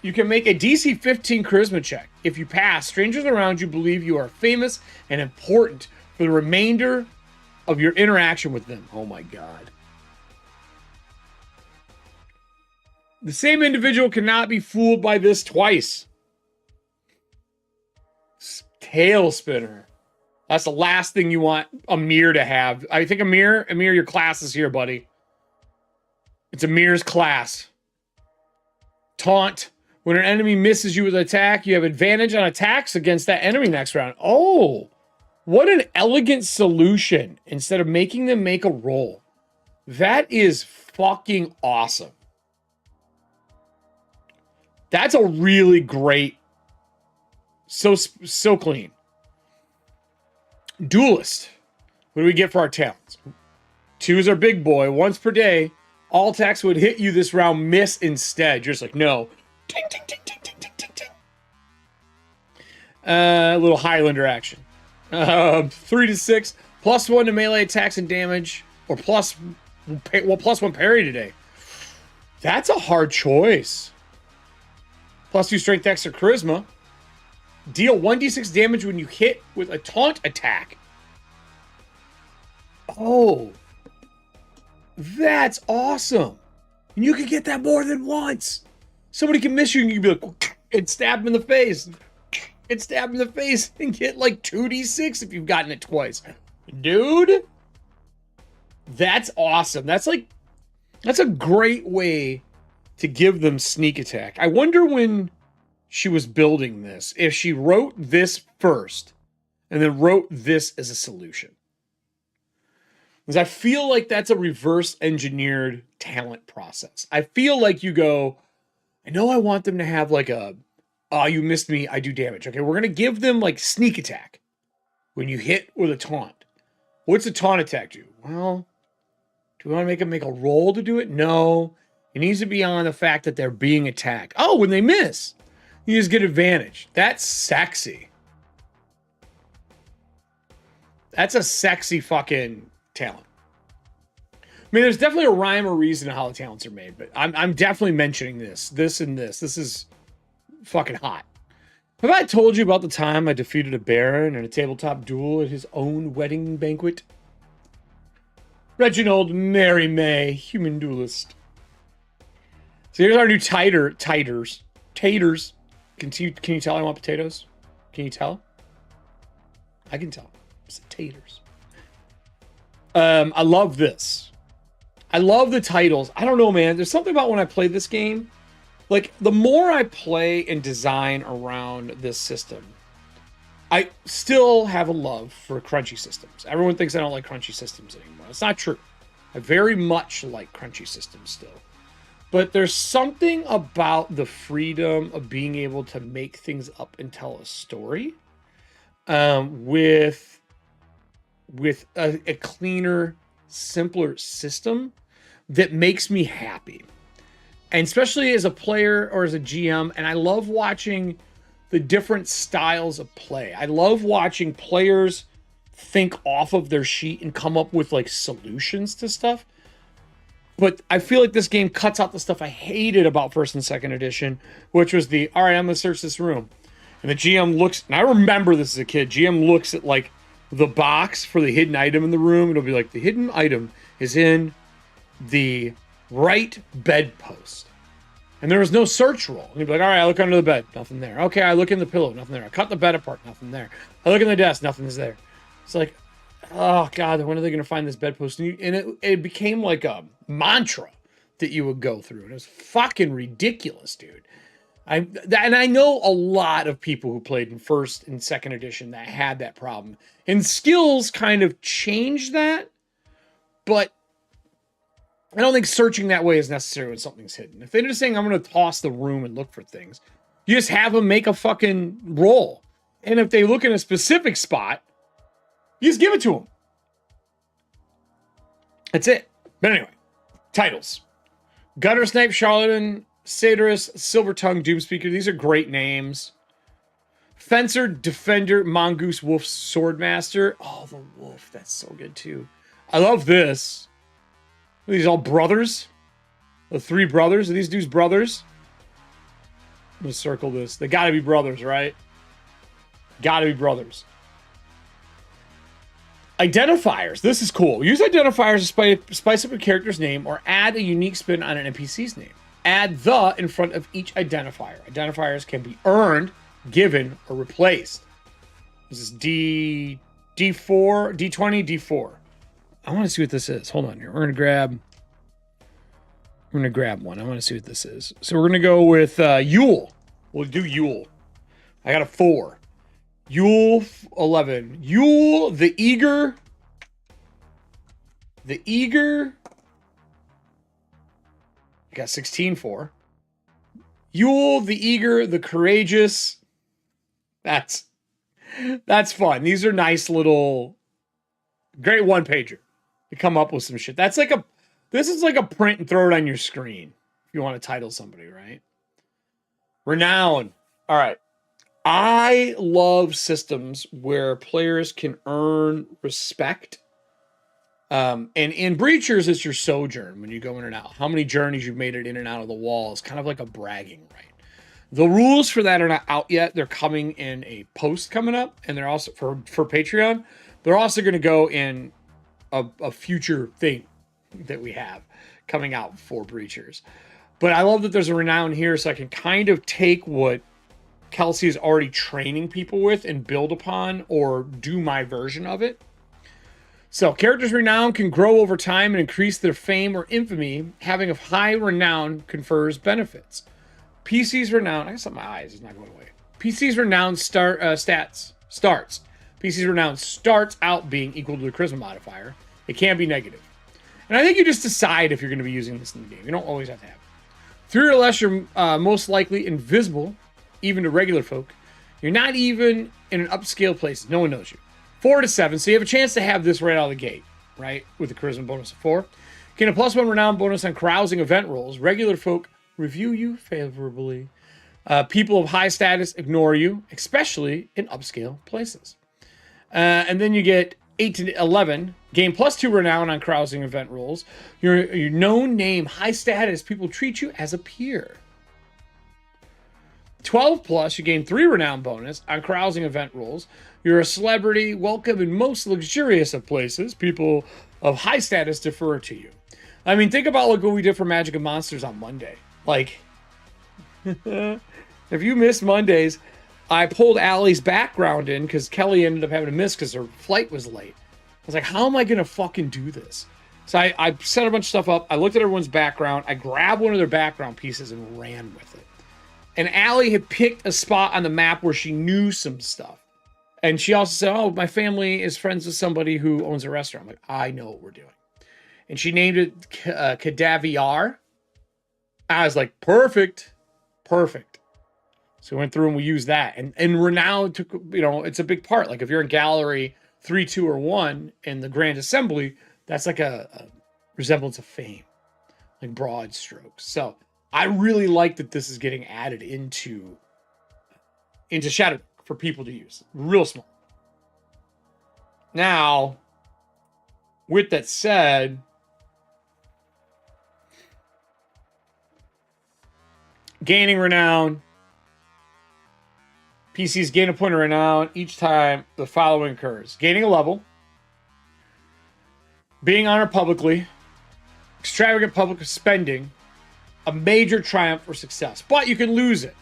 You can make a DC 15 charisma check. If you pass, strangers around you believe you are famous and important for the remainder of your interaction with them. Oh my god. The same individual cannot be fooled by this twice. Tail spinner. That's the last thing you want Amir to have. I think Amir, your class is here, buddy. It's Amir's class. Taunt. When an enemy misses you with an attack, you have advantage on attacks against that enemy next round. Oh, what an elegant solution instead of making them make a roll. That is fucking awesome. That's a really great, so clean. Duelist. What do we get for our talents? 2 is our big boy. Once per day, all attacks would hit you this round miss instead. You're just like, no. Ting, ting, ting, ting, ting, ting, ting, ting. A little Highlander action. 3 to 6. +1 to melee attacks and damage. Or +1 parry today. That's a hard choice. +2 strength, dex, or charisma. Deal 1d6 damage when you hit with a taunt attack. Oh. That's awesome. And you can get that more than once. Somebody can miss you and you can be like, and stab them in the face. And stab them in the face and get like 2d6 if you've gotten it twice. Dude. That's awesome. That's a great way to give them sneak attack. I wonder when she was building this, if she wrote this first and then wrote this as a solution. Because I feel like that's a reverse engineered talent process. I feel like you go, I know I want them to have like a, oh, you missed me, I do damage. Okay, we're going to give them like sneak attack when you hit with a taunt. What's a taunt attack do? Well, do we want to make them make a roll to do it? No. It needs to be on the fact that they're being attacked. Oh, when they miss, you just get advantage. That's sexy. That's a sexy fucking talent. I mean, there's definitely a rhyme or reason to how the talents are made, but I'm definitely mentioning this. This and this. This is fucking hot. Have I told you about the time I defeated a baron in a tabletop duel at his own wedding banquet? Reginald Mary May, human duelist. So here's our new taters. Taters. Can you tell I want potatoes? Can you tell? I can tell. It's taters. I love this. I love the titles. I don't know, man. There's something about when I play this game. Like, the more I play and design around this system, I still have a love for crunchy systems. Everyone thinks I don't like crunchy systems anymore. It's not true. I very much like crunchy systems still. But there's something about the freedom of being able to make things up and tell a story with a cleaner, simpler system that makes me happy. And especially as a player or as a GM, and I love watching the different styles of play. I love watching players think off of their sheet and come up with like solutions to stuff. But I feel like this game cuts out the stuff I hated about first and second edition, which was the, all right, I'm going to search this room. And the GM looks, and I remember this as a kid, GM looks at like the box for the hidden item in the room. It'll be like, the hidden item is in the right bedpost. And there was no search roll. And you'd be like, all right, I look under the bed, nothing there. Okay, I look in the pillow, nothing there. I cut the bed apart, nothing there. I look in the desk, nothing's there. It's like, oh God, when are they going to find this bedpost? And it became like a mantra that you would go through. And it was fucking ridiculous, dude. And I know a lot of people who played in first and second edition that had that problem. And skills kind of changed that. But I don't think searching that way is necessary when something's hidden. If they're just saying, I'm going to toss the room and look for things, you just have them make a fucking roll. And if they look in a specific spot, you just give it to them. That's it. But anyway, titles. Gutter Snipe, Charlatan, Satirist, Silvertongue, Doomspeaker. These are great names. Fencer, Defender, Mongoose, Wolf, Swordmaster. Oh, the Wolf. That's so good too. I love this. Are these all brothers? The 3 brothers? Are these dudes brothers? I'm going to circle this. They got to be brothers, right? Got to be brothers. Identifiers. This is cool. Use identifiers to spice up a character's name or add a unique spin on an NPC's name. Add the in front of each identifier. Identifiers can be earned, given, or replaced. This is D4, D20, D4. I want to see what this is. Hold on here. We're going to grab one. I want to see what this is. So we're going to go with Yule. We'll do Yule. I got a 4. Yule 11. Yule the Eager. The Eager. Got 16 for. Yule the Eager, the Courageous. That's fun. These are nice little, great one-pager to come up with some shit. That's like this is like a print and throw it on your screen if you want to title somebody, right? Renown. All right. I love systems where players can earn respect. And in Breachers, it's your sojourn when you go in and out. How many journeys you've made it in and out of the wall is kind of like a bragging right. The rules for that are not out yet. They're coming in a post coming up, and they're also for Patreon. They're also going to go in a future thing that we have coming out for Breachers. But I love that there's a renown here, so I can kind of take what Kelsey is already training people with and build upon or do my version of it. So characters' renown can grow over time and increase their fame or infamy. Having a high renown confers benefits. PC's renown, I guess my eyes is not going away. PC's renown starts. PC's renown starts out being equal to the charisma modifier. It can be negative. And I think you just decide if you're going to be using this in the game. You don't always have to have it. 3 or less, you're most likely invisible, even to regular folk. You're not even in an upscale place. No one knows you. 4 to 7, so you have a chance to have this right out of the gate, right? With the charisma bonus of 4. Gain a +1 renown bonus on carousing event rolls. Regular folk review you favorably. People of high status ignore you, especially in upscale places. And then you get 8 to 11. Gain +2 renown on carousing event rolls. Your known name, high status. People treat you as a peer. 12 plus, you gain 3 renown bonus on carousing event rolls. You're a celebrity, welcome in most luxurious of places. People of high status defer to you. I mean, think about what we did for Magic and Monsters on Monday. Like, if you missed Mondays, I pulled Allie's background in because Kelly ended up having to miss because her flight was late. I was like, how am I going to fucking do this? So I set a bunch of stuff up. I looked at everyone's background. I grabbed one of their background pieces and ran with it. And Allie had picked a spot on the map where she knew some stuff. And she also said, oh, my family is friends with somebody who owns a restaurant. I'm like, I know what we're doing. And she named it Cadaviar. I was like, perfect. So we went through and we used that. And Renown took, it's a big part. Like if you're in gallery 3, 2, or 1 in the Grand Assembly, that's like a resemblance of fame. Like broad strokes. So I really like that this is getting added into Shadowdarks for people to use. Real small. Now, with that said, gaining renown. PCs gain a point of renown each time the following occurs. Gaining a level. Being honored publicly. Extravagant public spending. A major triumph or success. But you can lose it.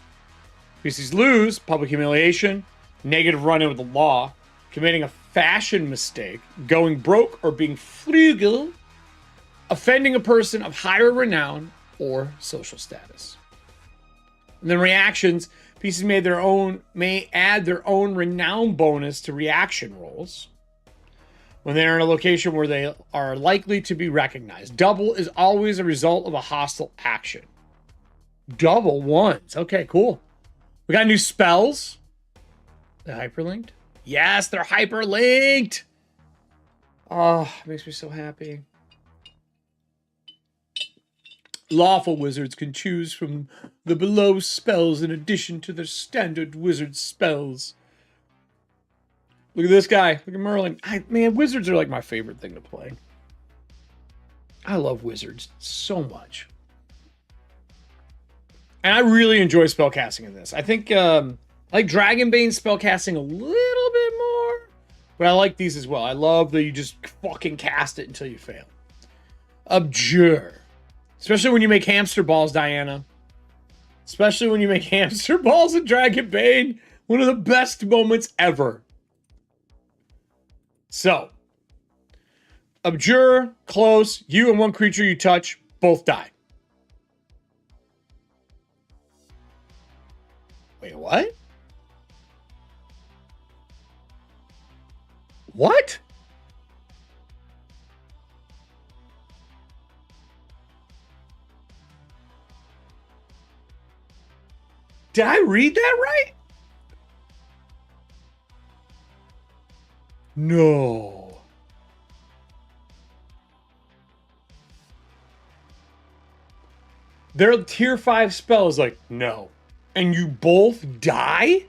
PCs lose public humiliation, negative run-in with the law, committing a fashion mistake, going broke or being frugal, offending a person of higher renown or social status. And then reactions, PCs may add their own renown bonus to reaction rolls. when they are in a location where they are likely to be recognized. Double is always a result of a hostile action. Double ones. Okay, cool. We got new spells. They're hyperlinked? Yes, they're hyperlinked. Oh, makes me so happy. Lawful wizards can choose from the below spells in addition to their standard wizard spells. Look at this guy. Look at Merlin. Man, wizards are like my favorite thing to play. I love wizards so much. And I really enjoy spellcasting in this. I think I like Dragonbane spellcasting a little bit more, but I like these as well. I love that you just fucking cast it until you fail. Abjure. Especially when you make hamster balls, Diana. Especially when you make hamster balls in Dragonbane. One of the best moments ever. So, Abjure, close. You and one creature you touch both die. Wait, what? What? Did I read that right? No. Their tier 5 spell is like, no. And you both die?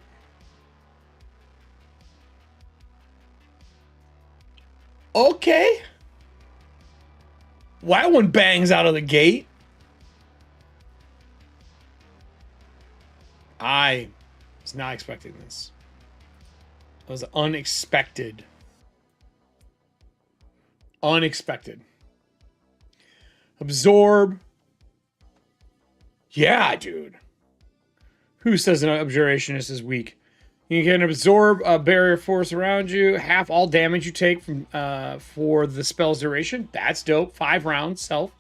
Okay. Well, that one bangs out of the gate. I was not expecting this. It was unexpected. Unexpected. Absorb. Yeah, dude. Who says an Abjurationist is weak? You can absorb a barrier force around you. Half all damage you take from for the spell's duration. That's dope. 5 rounds, self.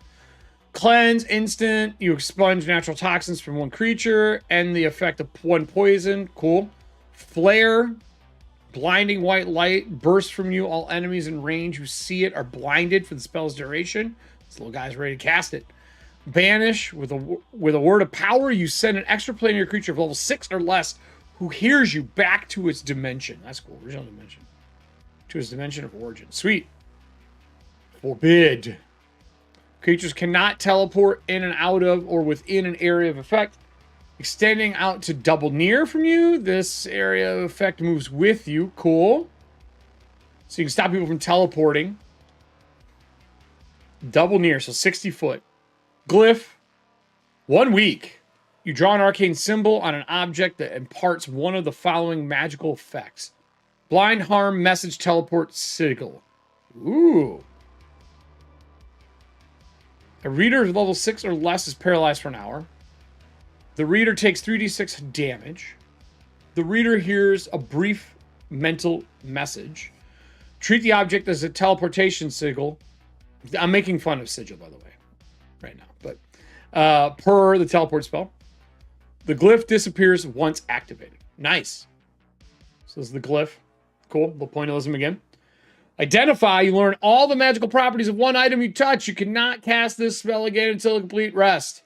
Cleanse, instant. You expunge natural toxins from one creature. And the effect of 1 poison. Cool. Flare. Blinding white light bursts from you. All enemies in range who see it are blinded for the spell's duration. This little guy's ready to cast it. Banish. With a word of power, you send an extra planar creature of level 6 or less who hears you back to its dimension. That's cool. Original dimension. To its dimension of origin. Sweet. Forbid. Creatures cannot teleport in and out of or within an area of effect. Extending out to double near from you. This area of effect moves with you. Cool. So you can stop people from teleporting. Double near, so 60 foot. Glyph. 1 week. You draw an arcane symbol on an object that imparts one of the following magical effects. Blind, harm, message, teleport, sigil. Ooh. A reader of level 6 or less is paralyzed for an hour. The reader takes 3d6 damage. The reader hears a brief mental message. Treat the object as a teleportation sigil. I'm making fun of sigil, by the way, right now. But per the teleport spell. The glyph disappears once activated. Nice. So this is the glyph. Cool. The pointillism again. Identify. You learn all the magical properties of one item you touch. You cannot cast this spell again until a complete rest.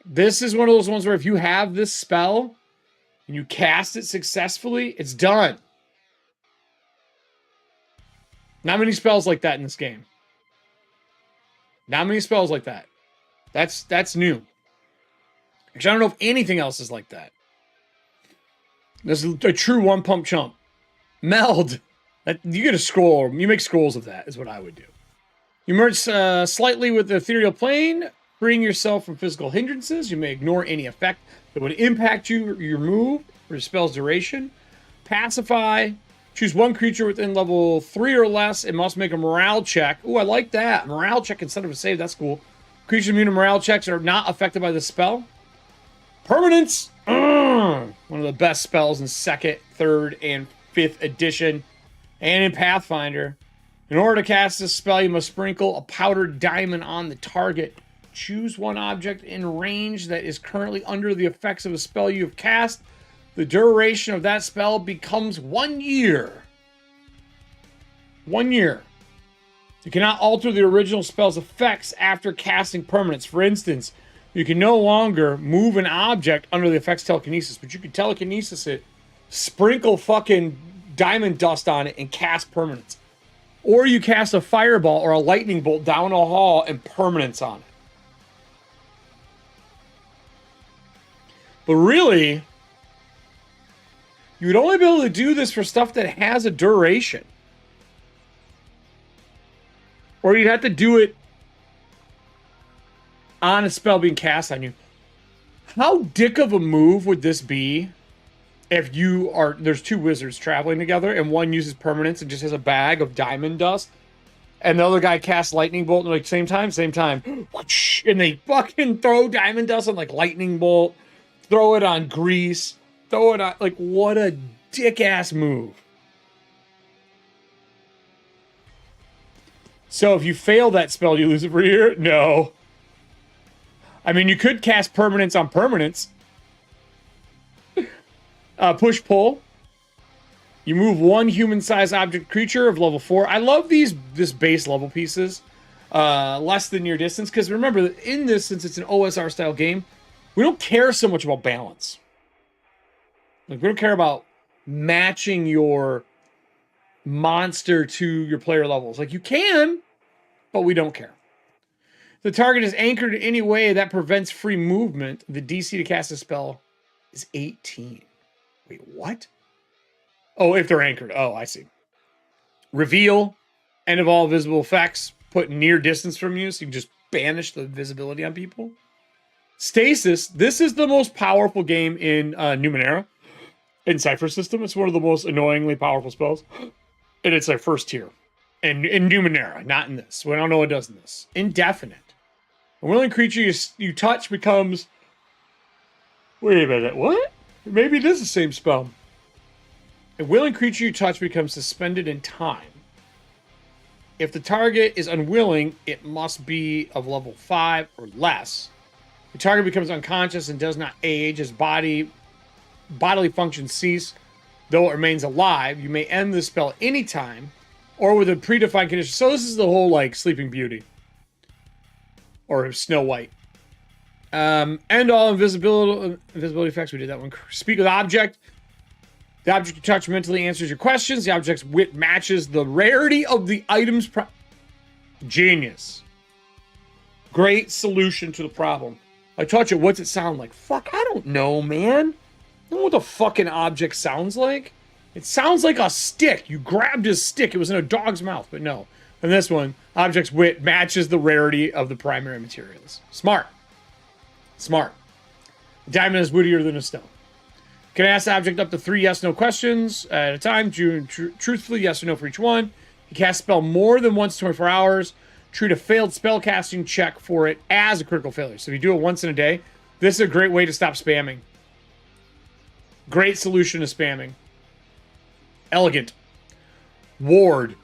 This is one of those ones where if you have this spell and you cast it successfully, it's done. Not many spells like that in this game. Not many spells like that. That's new. Actually, I don't know if anything else is like that. This is a true one pump chump. Meld. You get a scroll. You make scrolls of that is what I would do. You merge slightly with the ethereal plane, freeing yourself from physical hindrances. You may ignore any effect that would impact your move or your spell's duration. Pacify. Choose one creature within level 3 or less. It must make a morale check. Ooh, I like that. Morale check instead of a save. That's cool. Creatures immune to morale checks are not affected by the spell. Permanence. One of the best spells in 2nd, 3rd, and 5th edition. And in Pathfinder. In order to cast this spell, you must sprinkle a powdered diamond on the target. Choose one object in range that is currently under the effects of a spell you have cast. The duration of that spell becomes 1 year. 1 year. You cannot alter the original spell's effects after casting permanents. For instance, you can no longer move an object under the effect's telekinesis, but you can telekinesis it, sprinkle fucking diamond dust on it, and cast permanents. Or you cast a fireball or a lightning bolt down a hall and permanents on it. But really, you would only be able to do this for stuff that has a duration. Or you'd have to do it on a spell being cast on you. How dick of a move would this be if you are... There's two wizards traveling together, and one uses permanence and just has a bag of diamond dust, and the other guy casts lightning bolt, and they're like, same time, and they fucking throw diamond dust on, like, lightning bolt, throw it on grease, throw it on... Like, what a dick-ass move. So if you fail that spell, you lose it for a year? No. I mean, you could cast permanence on permanence. Push-pull. You move one human-sized object creature of level 4. I love this base level pieces. Less than your distance. Because remember, in this, since it's an OSR-style game, we don't care so much about balance. Like, we don't care about matching your monster to your player levels. Like, you can, but we don't care. The target is anchored in any way that prevents free movement. The DC to cast a spell is 18. Wait, what? Oh, if they're anchored. Oh, I see. Reveal. End of all visible effects. Put near distance from you, so you can just banish the visibility on people. Stasis. This is the most powerful game in Numenera. In Cypher System. It's one of the most annoyingly powerful spells. And it's like first tier. And in Numenera, not in this. We don't know what it does in this. Indefinite. A willing creature you touch becomes... Wait a minute, what? Maybe it is the same spell. A willing creature you touch becomes suspended in time. If the target is unwilling, it must be of level 5 or less. The target becomes unconscious and does not age as bodily functions cease, though it remains alive. You may end this spell anytime or with a predefined condition. So this is the whole, like, Sleeping Beauty. Or Snow White. End all invisibility effects. We did that one. Speak with object. The object you touch mentally answers your questions. The object's wit matches the rarity of the item's... Genius. Great solution to the problem. I touch it. What's it sound like? Fuck, I don't know, man. I don't know what the fucking object sounds like. It sounds like a stick. You grabbed his stick. It was in a dog's mouth, but no. And this one, object's wit matches the rarity of the primary materials. Smart. Smart. A diamond is wittier than a stone. Can ask the object up to 3 yes/no questions at a time. Truthfully, yes or no for each one. You cast spell more than once in 24 hours. Treat a failed spellcasting check for it as a critical failure. So if you do it once in a day, this is a great way to stop spamming. Great solution to spamming. Elegant. Ward.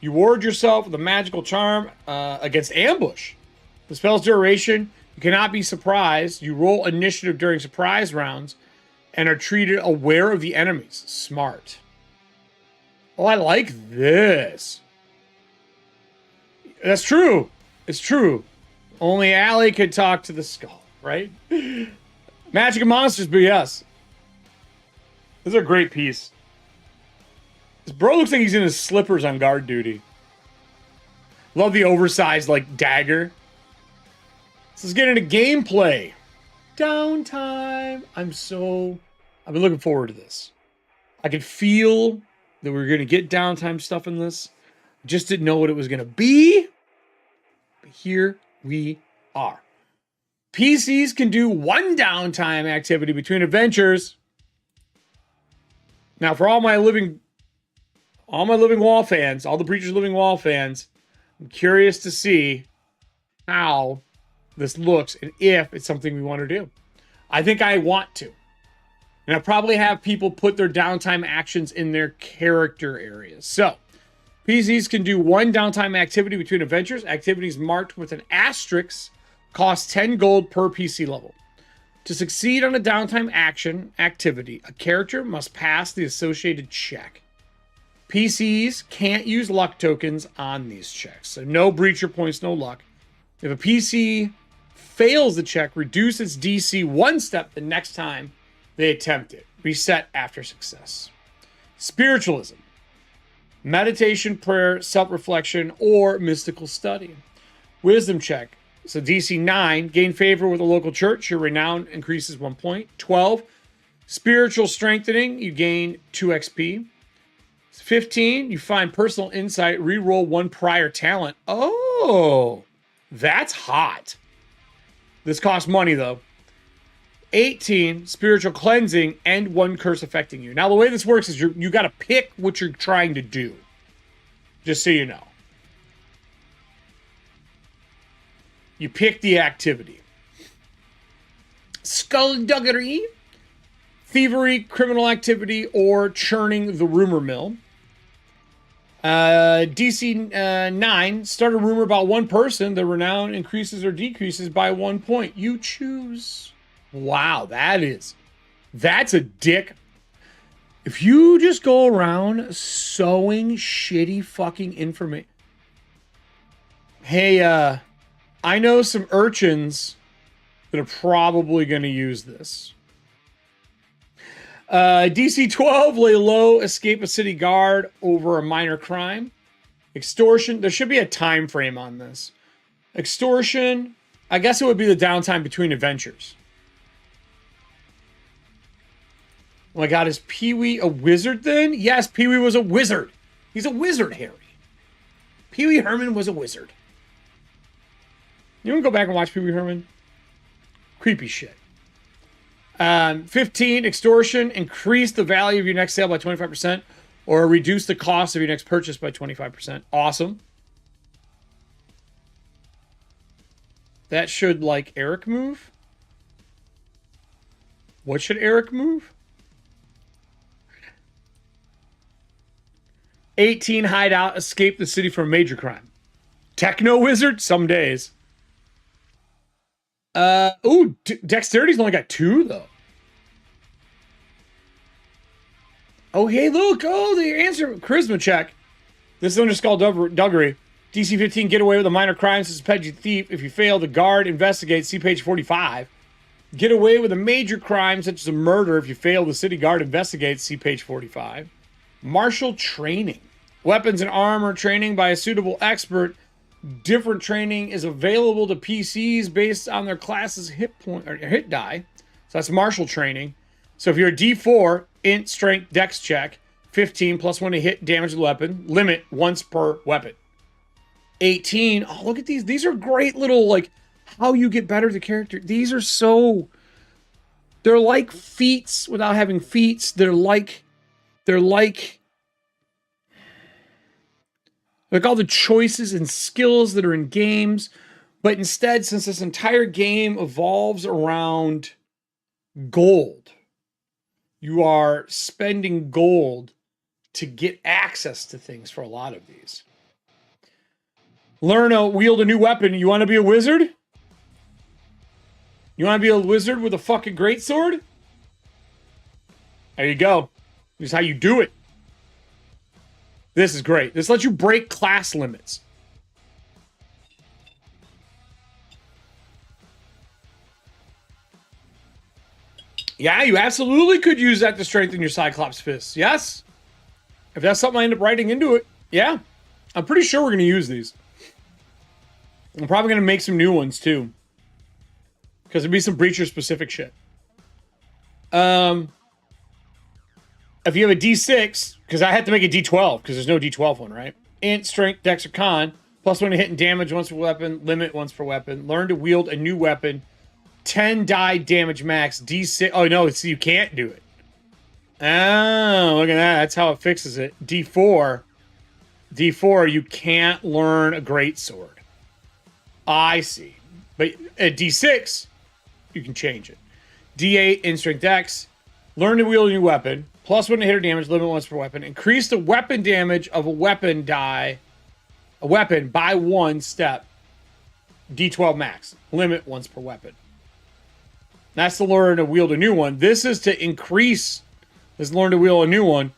You ward yourself with a magical charm against ambush. The spell's duration, you cannot be surprised. You roll initiative during surprise rounds and are treated aware of the enemies. Smart. Oh, I like this. That's true. It's true. Only Allie could talk to the skull, right? Magic and monsters, but yes. This is a great piece. This bro looks like he's in his slippers on guard duty. Love the oversized, like, dagger. Let's get into gameplay. Downtime. I've been looking forward to this. I could feel that we were going to get downtime stuff in this. Just didn't know what it was going to be. But here we are. PCs can do 1 downtime activity between adventures. Now, for all my living wall fans, all the Preacher's Living Wall fans, I'm curious to see how this looks and if it's something we want to do. I think I want to. And I probably have people put their downtime actions in their character areas. So, PCs can do 1 downtime activity between adventures. Activities marked with an asterisk cost 10 gold per PC level. To succeed on a downtime activity, a character must pass the associated check. PCs can't use luck tokens on these checks. So no breacher points, no luck. If a PC fails the check, reduce its DC 1 step the next time they attempt it. Reset after success. Spiritualism. Meditation, prayer, self-reflection, or mystical study. Wisdom check. So DC 9, gain favor with a local church. Your renown increases 1 point. 12, spiritual strengthening. You gain 2 XP. 15, you find personal insight. Reroll 1 prior talent. Oh, that's hot. This costs money, though. 18, spiritual cleansing. End 1 curse affecting you. Now, the way this works is you got to pick what you're trying to do. Just so you know. You pick the activity. Skullduggery, thievery, criminal activity, or churning the rumor mill. DC 9, start a rumor about one person. The renown increases or decreases by 1 point. You choose. Wow, that's a dick. If you just go around sowing shitty fucking information. Hey, I know some urchins that are probably going to use this. DC 12, lay low, escape a city guard over a minor crime. Extortion, there should be a time frame on this. Extortion, I guess it would be the downtime between adventures. Oh my god, is Pee-wee a wizard then? Yes, Pee-wee was a wizard. He's a wizard, Harry. Pee-wee Herman was a wizard. You want to go back and watch Pee-wee Herman? Creepy shit. 15, extortion. Increase the value of your next sale by 25% or reduce the cost of your next purchase by 25%. Awesome. That should, like, Eric move? What should Eric move? 18, hideout. Escape the city from a major crime. Techno wizard? Some days. Ooh, dexterity's only got 2 though. Oh, hey, look. Oh, the answer. Charisma check. This is under skullduggery. DC 15, get away with a minor crime, suspect you thief. If you fail, the guard investigates. See page 45. Get away with a major crime, such as a murder. If you fail, the city guard investigates. See page 45. Martial training. Weapons and armor training by a suitable expert. Different training is available to PCs based on their class's hit point or hit die. So that's martial training. So if you're a D4, int strength dex check, 15 plus 1 to hit damage of the weapon, limit once per weapon. 18. Oh, look at these. These are great little, like, how you get better at the character. These are so, they're like feats without having feats. They're like all the choices and skills that are in games. But instead, since this entire game evolves around gold, you are spending gold to get access to things for a lot of these. Learn to wield a new weapon. You want to be a wizard? You want to be a wizard with a fucking greatsword? There you go. This is how you do it. This is great. This lets you break class limits. Yeah, you absolutely could use that to strengthen your Cyclops fists. Yes. If that's something I end up writing into it. Yeah. I'm pretty sure we're going to use these. I'm probably going to make some new ones too. Because there'll be some breacher specific shit. If you have a D6, because I had to make a D12, because there's no D12 one, right? Int, strength, dex, or con, plus 1 to hit and damage once per weapon, limit once per weapon. Learn to wield a new weapon, 10 die damage max, D6. Oh, no, it's, you can't do it. Oh, look at that. That's how it fixes it. D4, you can't learn a greatsword. I see. But at D6, you can change it. D8, in strength, dex. Learn to wield a new weapon. Plus 1 to hit or damage, limit once per weapon. Increase the weapon damage of a weapon by 1 step. D12 max. Limit once per weapon. That's to learn to wield a new one. This is to increase. This learn to wield a new one.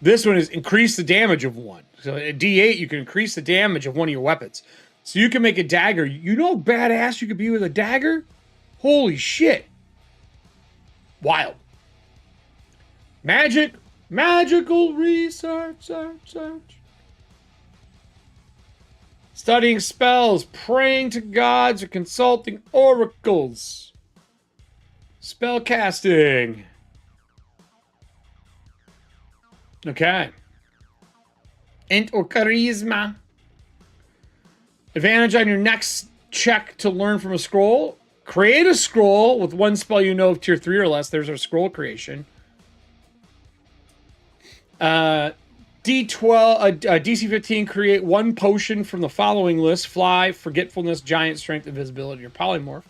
This one is increase the damage of 1. So at D8, you can increase the damage of one of your weapons. So you can make a dagger. You know how badass you could be with a dagger? Holy shit. Wild. Magic. Magical research. Search. Studying spells. Praying to gods or consulting oracles. Spell casting. Okay. Int or charisma. Advantage on your next check to learn from a scroll. Create a scroll with 1 spell you know of tier 3 or less. There's our scroll creation. D12, DC 15, create 1 potion from the following list. Fly, Forgetfulness, Giant Strength, Invisibility, or Polymorph.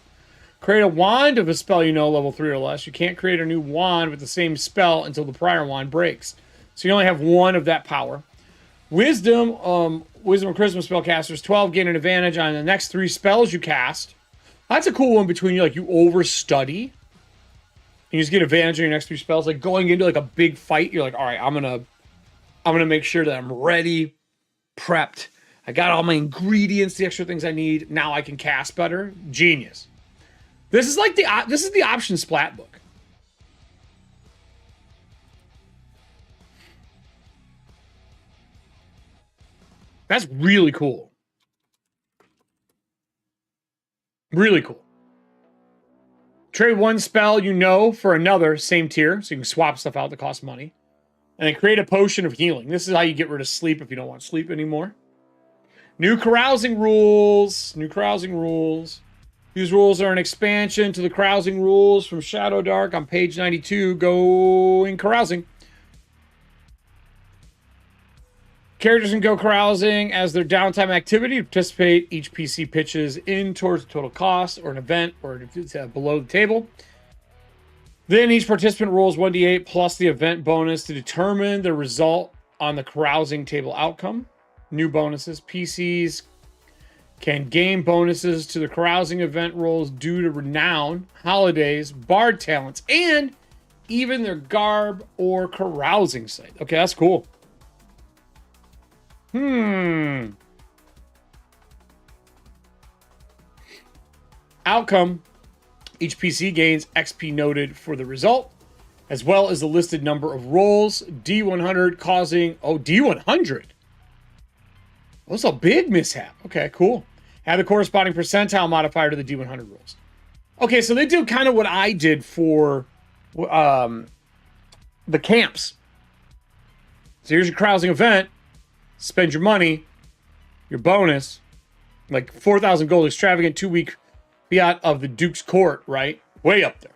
Create a wand of a spell you know level 3 or less. You can't create a new wand with the same spell until the prior wand breaks. So you only have 1 of that power. Wisdom, Wisdom or Charisma spellcasters, 12, gain an advantage on the next 3 spells you cast. That's a cool one between you, like you overstudy. And you just get advantage on your next 3 spells. Like going into like a big fight, you're like, all right, I'm gonna make sure that I'm ready, prepped. I got all my ingredients, the extra things I need. Now I can cast better. Genius. This is like this is the option splat book. That's really cool. Really cool. Trade 1 spell you know for another, same tier, so you can swap stuff out that costs money. And then create a potion of healing. This is how you get rid of sleep if you don't want sleep anymore. New carousing rules. New carousing rules. These rules are an expansion to the carousing rules from Shadowdark on page 92. Going carousing. Characters can go carousing as their downtime activity to participate. Each PC pitches in towards the total cost or an event or below the table. Then each participant rolls 1d8 plus the event bonus to determine the result on the carousing table outcome. New bonuses. PCs can gain bonuses to the carousing event rolls due to renown, holidays, bard talents, and even their garb or carousing site. Okay, that's cool. Outcome. Each PC gains XP noted for the result, as well as the listed number of rolls. D100 causing... Oh, D100? That's a big mishap. Okay, cool. Add the corresponding percentile modifier to the D100 rolls. Okay, so they do kind of what I did for the camps. So here's your carousing event. Spend your money, your bonus, like 4,000 gold, extravagant 2-week fiat of the Duke's Court, right? Way up there.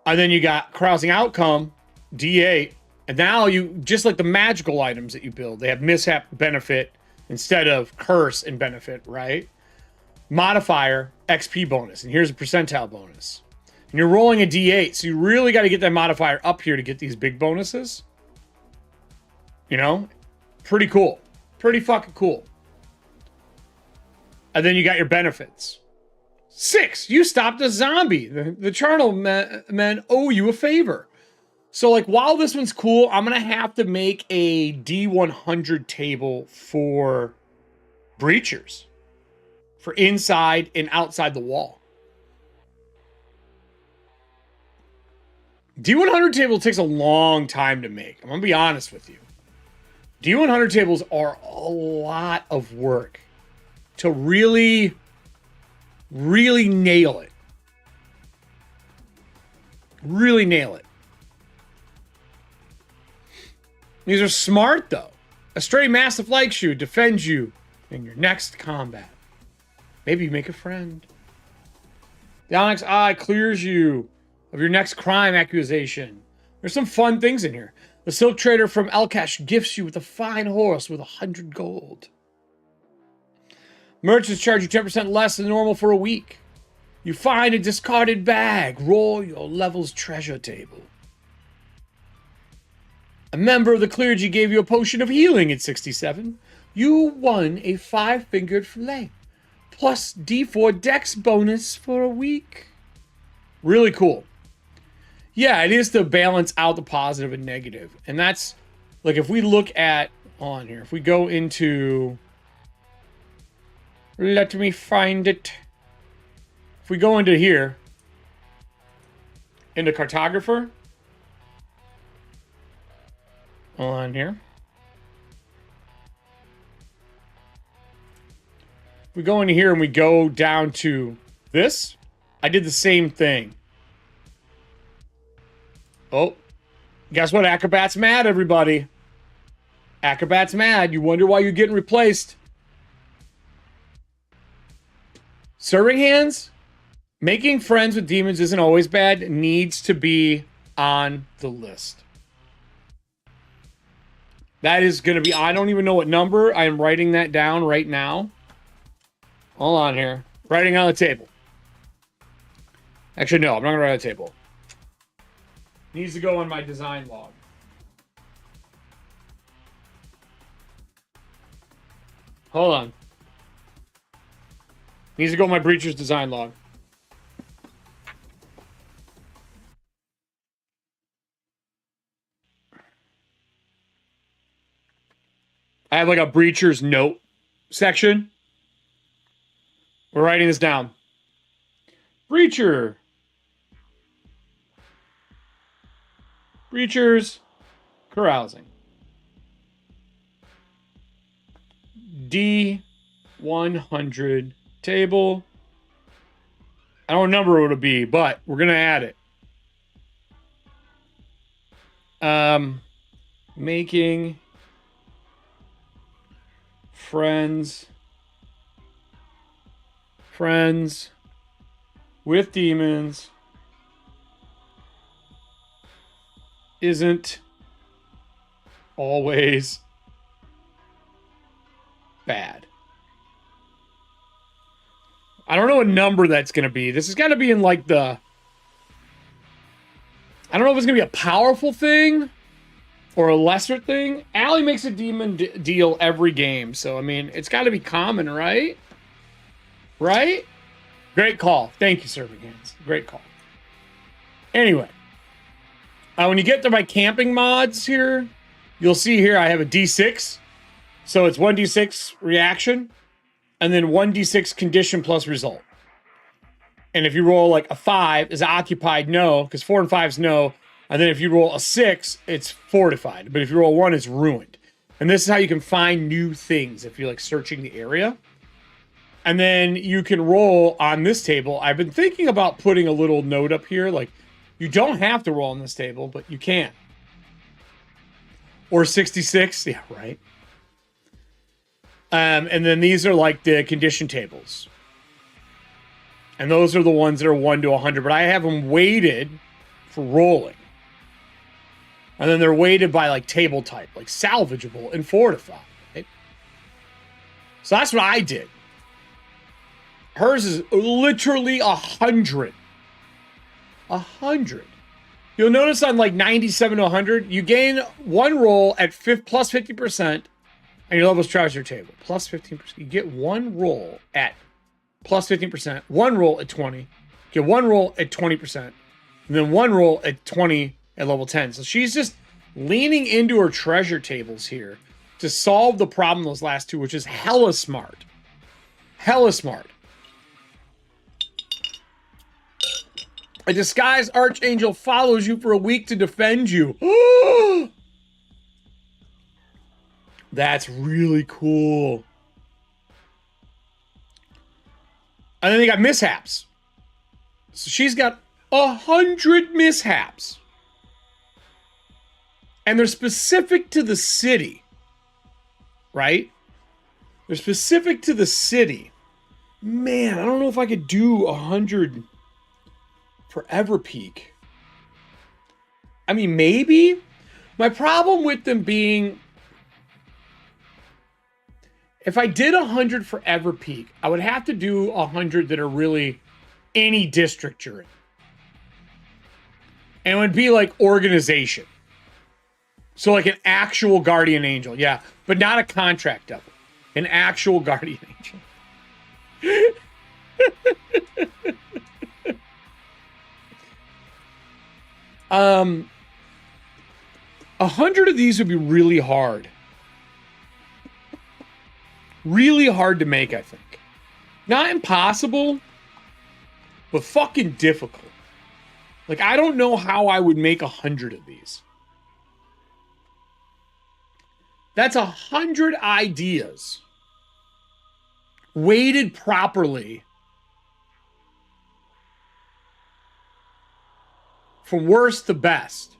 And then you got carousing outcome, D8, and now you, just like the magical items that you build, they have mishap benefit instead of curse and benefit, right? Modifier, XP bonus, and here's a percentile bonus. And you're rolling a D8, so you really got to get that modifier up here to get these big bonuses. You know, pretty cool. Pretty fucking cool. And then you got your benefits. 6, you stopped a zombie. The charnel men owe you a favor. So, like, while this one's cool, I'm going to have to make a D100 table for breachers. For inside and outside the wall. D100 table takes a long time to make. I'm going to be honest with you. D100 tables are a lot of work to really, really nail it. Really nail it. These are smart, though. A stray mastiff likes you, defends you in your next combat. Maybe you make a friend. The Onyx Eye clears you of your next crime accusation. There's some fun things in here. The Silk Trader from Elkash gifts you with a fine horse with 100 gold. Merchants charge you 10% less than normal for a week. You find a discarded bag. Roll your level's treasure table. A member of the clergy gave you a potion of healing at 67. You won a 5-fingered fillet. Plus D4 dex bonus for a week. Really cool. Yeah, it is to balance out the positive and negative. And that's, like, if we look at, on here, if we go into, let me find it. If we go into here, into Cartographer, on here. We go into here and we go down to this. I did the same thing. Oh, guess what? Acrobat's mad, everybody. Acrobat's mad. You wonder why you're getting replaced. Serving hands, making friends with demons isn't always bad. It needs to be on the list. That is going to be, I don't even know what number. I am writing that down right now. Hold on here. Writing on the table. Actually, no, I'm not going to write on the table. Needs to go on my design log. Hold on. Needs to go on my Breacher's design log. I have like a Breacher's note section. We're writing this down. Breacher. Breacher's carousing. D100 table. I don't remember what it'll be, but we're going to add it. Making friends with demons isn't always bad. I don't know what number that's going to be. This has got to be in like the... I don't know if it's going to be a powerful thing or a lesser thing. Allie makes a demon deal every game. So, I mean, it's got to be common, right? Right? Great call. Thank you, Serving Hands. Great call. Anyway. When you get to my camping mods here, you'll see here I have a D6. So it's 1d6 reaction, and then 1d6 condition plus result. And if you roll like a 5, is occupied? No, because 4 and 5 is no. And then if you roll a 6, it's fortified. But if you roll 1, it's ruined. And this is how you can find new things if you're like searching the area. And then you can roll on this table. I've been thinking about putting a little note up here, like, you don't have to roll on this table, but you can. Or 66. Yeah, right. And then these are like the condition tables. And those are the ones that are 1 to 100. But I have them weighted for rolling. And then they're weighted by like table type, like salvageable and fortified. Right? So that's what I did. Hers is literally 100. 100. You'll notice on like 97 to 100, you gain one roll at plus 50%, and your level's charged your table. Plus 15%. You get one roll at plus 15%, one roll at 20, get one roll at 20%, and then one roll at 20 at level 10. So she's just leaning into her treasure tables here to solve the problem those last two, which is hella smart. Hella smart. A disguised archangel follows you for a week to defend you. That's really cool. And then they got mishaps. So she's got 100 mishaps. And they're specific to the city. Right? They're specific to the city. Man, I don't know if I could do 100... Forever Peak. I mean, maybe. My problem with them being, if I did 100 Forever Peak, I would have to do 100 that are really any district you're in. And it would be like organization. So like an actual guardian angel. Yeah, but not a contract devil. An actual guardian angel. 100 of these would be really hard. Really hard to make, I think. Not impossible, but fucking difficult. Like, I don't know how I would make 100 of these. That's 100 ideas weighted properly from worst to best.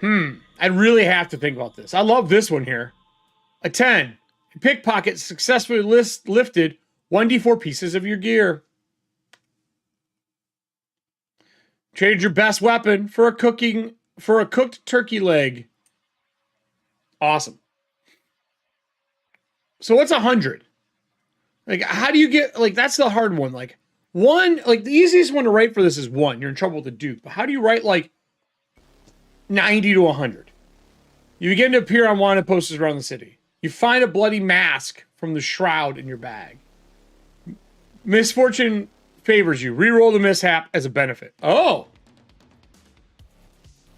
I'd really have to think about this. I love this one here. A 10. Pickpocket successfully lifted 1d4 pieces of your gear. Traded your best weapon for a cooked turkey leg. Awesome. So what's 100? Like, how do you get, like, that's the hard one. Like, one, like, the easiest one to write for this is 1. You're in trouble with the Duke. But how do you write, like, 90 to 100? You begin to appear on wanted posters around the city. You find a bloody mask from the shroud in your bag. Misfortune favors you. Reroll the mishap as a benefit. Oh.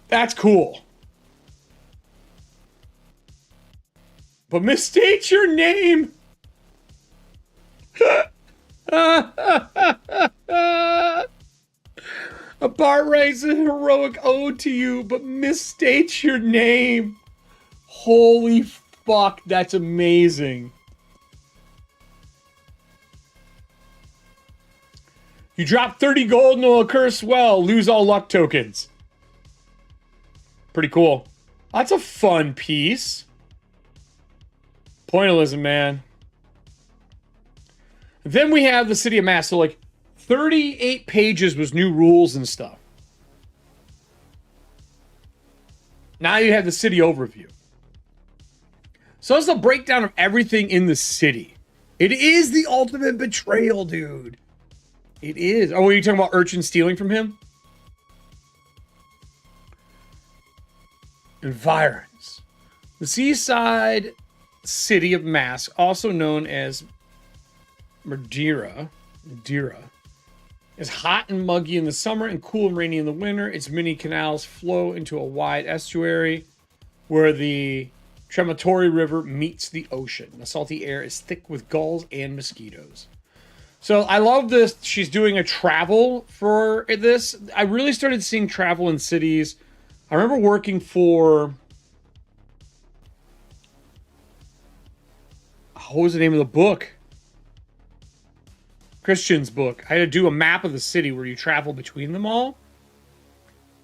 That's cool. But misstate your name. A Bart writes a heroic ode to you, but misstates your name. Holy fuck, that's amazing. You drop 30 gold and will occur swell. Lose all luck tokens. Pretty cool. That's a fun piece. Pointillism, man. Then we have the City of Mass. So, like, 38 pages was new rules and stuff. Now you have the city overview. So it's a breakdown of everything in the city. It is the ultimate betrayal, dude. It is. Oh, are you talking about Urchin stealing from him? Environs. The seaside city of Mask, also known as Madeira, is hot and muggy in the summer and cool and rainy in the winter. Its many canals flow into a wide estuary where the Tremotori River meets the ocean. The salty air is thick with gulls and mosquitoes. So I love this. She's doing a travel for this. I really started seeing travel in cities. I remember working for... what was the name of the book? Christian's book. I had to do a map of the city where you travel between them all.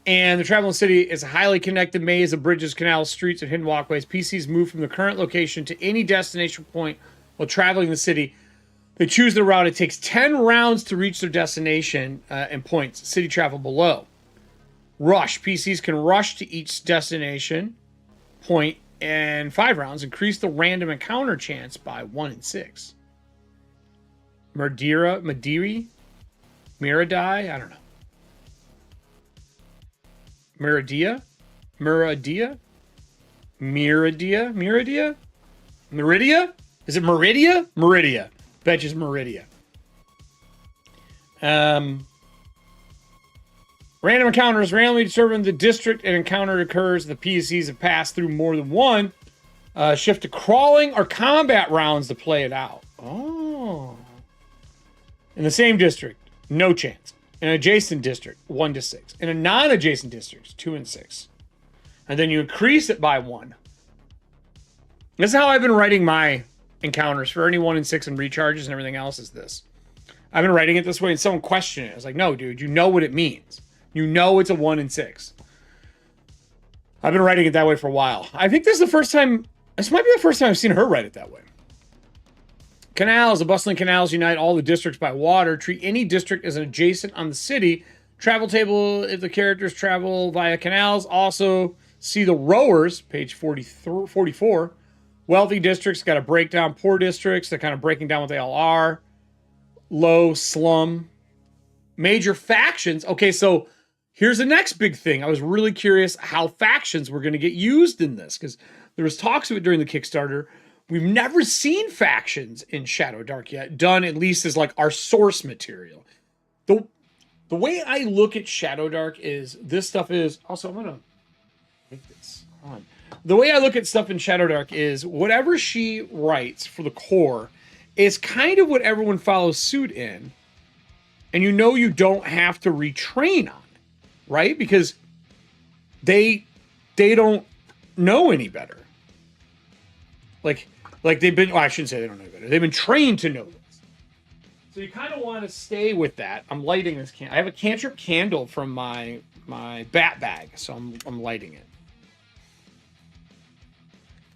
And the traveling city is a highly connected maze of bridges, canals, streets, and hidden walkways. PCs move from the current location to any destination point while traveling the city. They choose their route. It takes 10 rounds to reach their destination and points. City travel below. Rush. PCs can rush to each destination point, and 5 rounds increase the random encounter chance by 1 in 6. Miradai? I don't know. Meridia? Meridia? Is it Meridia? Meridia. Bet it's Meridia. Random encounters randomly determine the district an encounter occurs. The PCs have passed through more than one. Shift to crawling or combat rounds to play it out. Oh. In the same district, no chance. In an adjacent district, 1 to 6. In a non-adjacent district, 2 and 6. And then you increase it by 1. This is how I've been writing my encounters for any 1 and 6 and recharges and everything else is this. I've been writing it this way and someone questioned it. I was like, no, dude, you know what it means. You know it's a 1 and 6. I've been writing it that way for a while. I think this is the first time, this might be the first time I've seen her write it that way. Canals. The bustling canals unite all the districts by water. Treat any district as an adjacent on the city. Travel table if the characters travel via canals. Also, see the rowers, page 44. Wealthy districts got a breakdown. Poor districts, they're kind of breaking down what they all are. Low, slum. Major factions. Okay, so here's the next big thing. I was really curious how factions were going to get used in this, because there was talks of it during the Kickstarter. We've never seen factions in Shadowdark yet, done at least as like our source material. The The way I look at Shadowdark is this stuff is also, I'm gonna make this on. The way I look at stuff in Shadowdark is whatever she writes for the core is kind of what everyone follows suit in, and you know you don't have to retrain on it, right? Because they don't know any better. Like they've been, well, I shouldn't say they don't know any better. They've been trained to know this. So you kind of want to stay with that. I'm lighting this I have a cantrip candle from my bat bag, so I'm lighting it.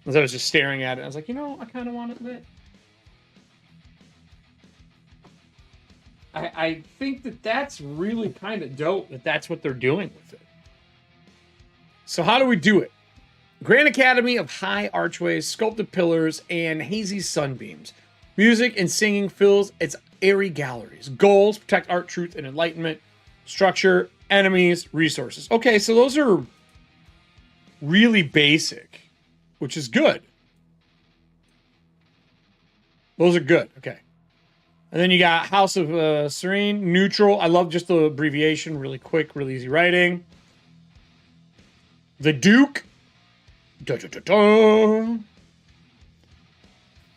As I was just staring at it, I was like, you know, I kind of want it lit. I think that that's really kind of dope that that's what they're doing with it. So how do we do it? Grand Academy of high archways, sculpted pillars, and hazy sunbeams. Music and singing fills its airy galleries. Goals: protect art, truth, and enlightenment. Structure: enemies, resources. Okay, so those are really basic, which is good. Those are good. Okay. And then you got House of Serene, neutral. I love just the abbreviation. Really quick, really easy writing. The Duke.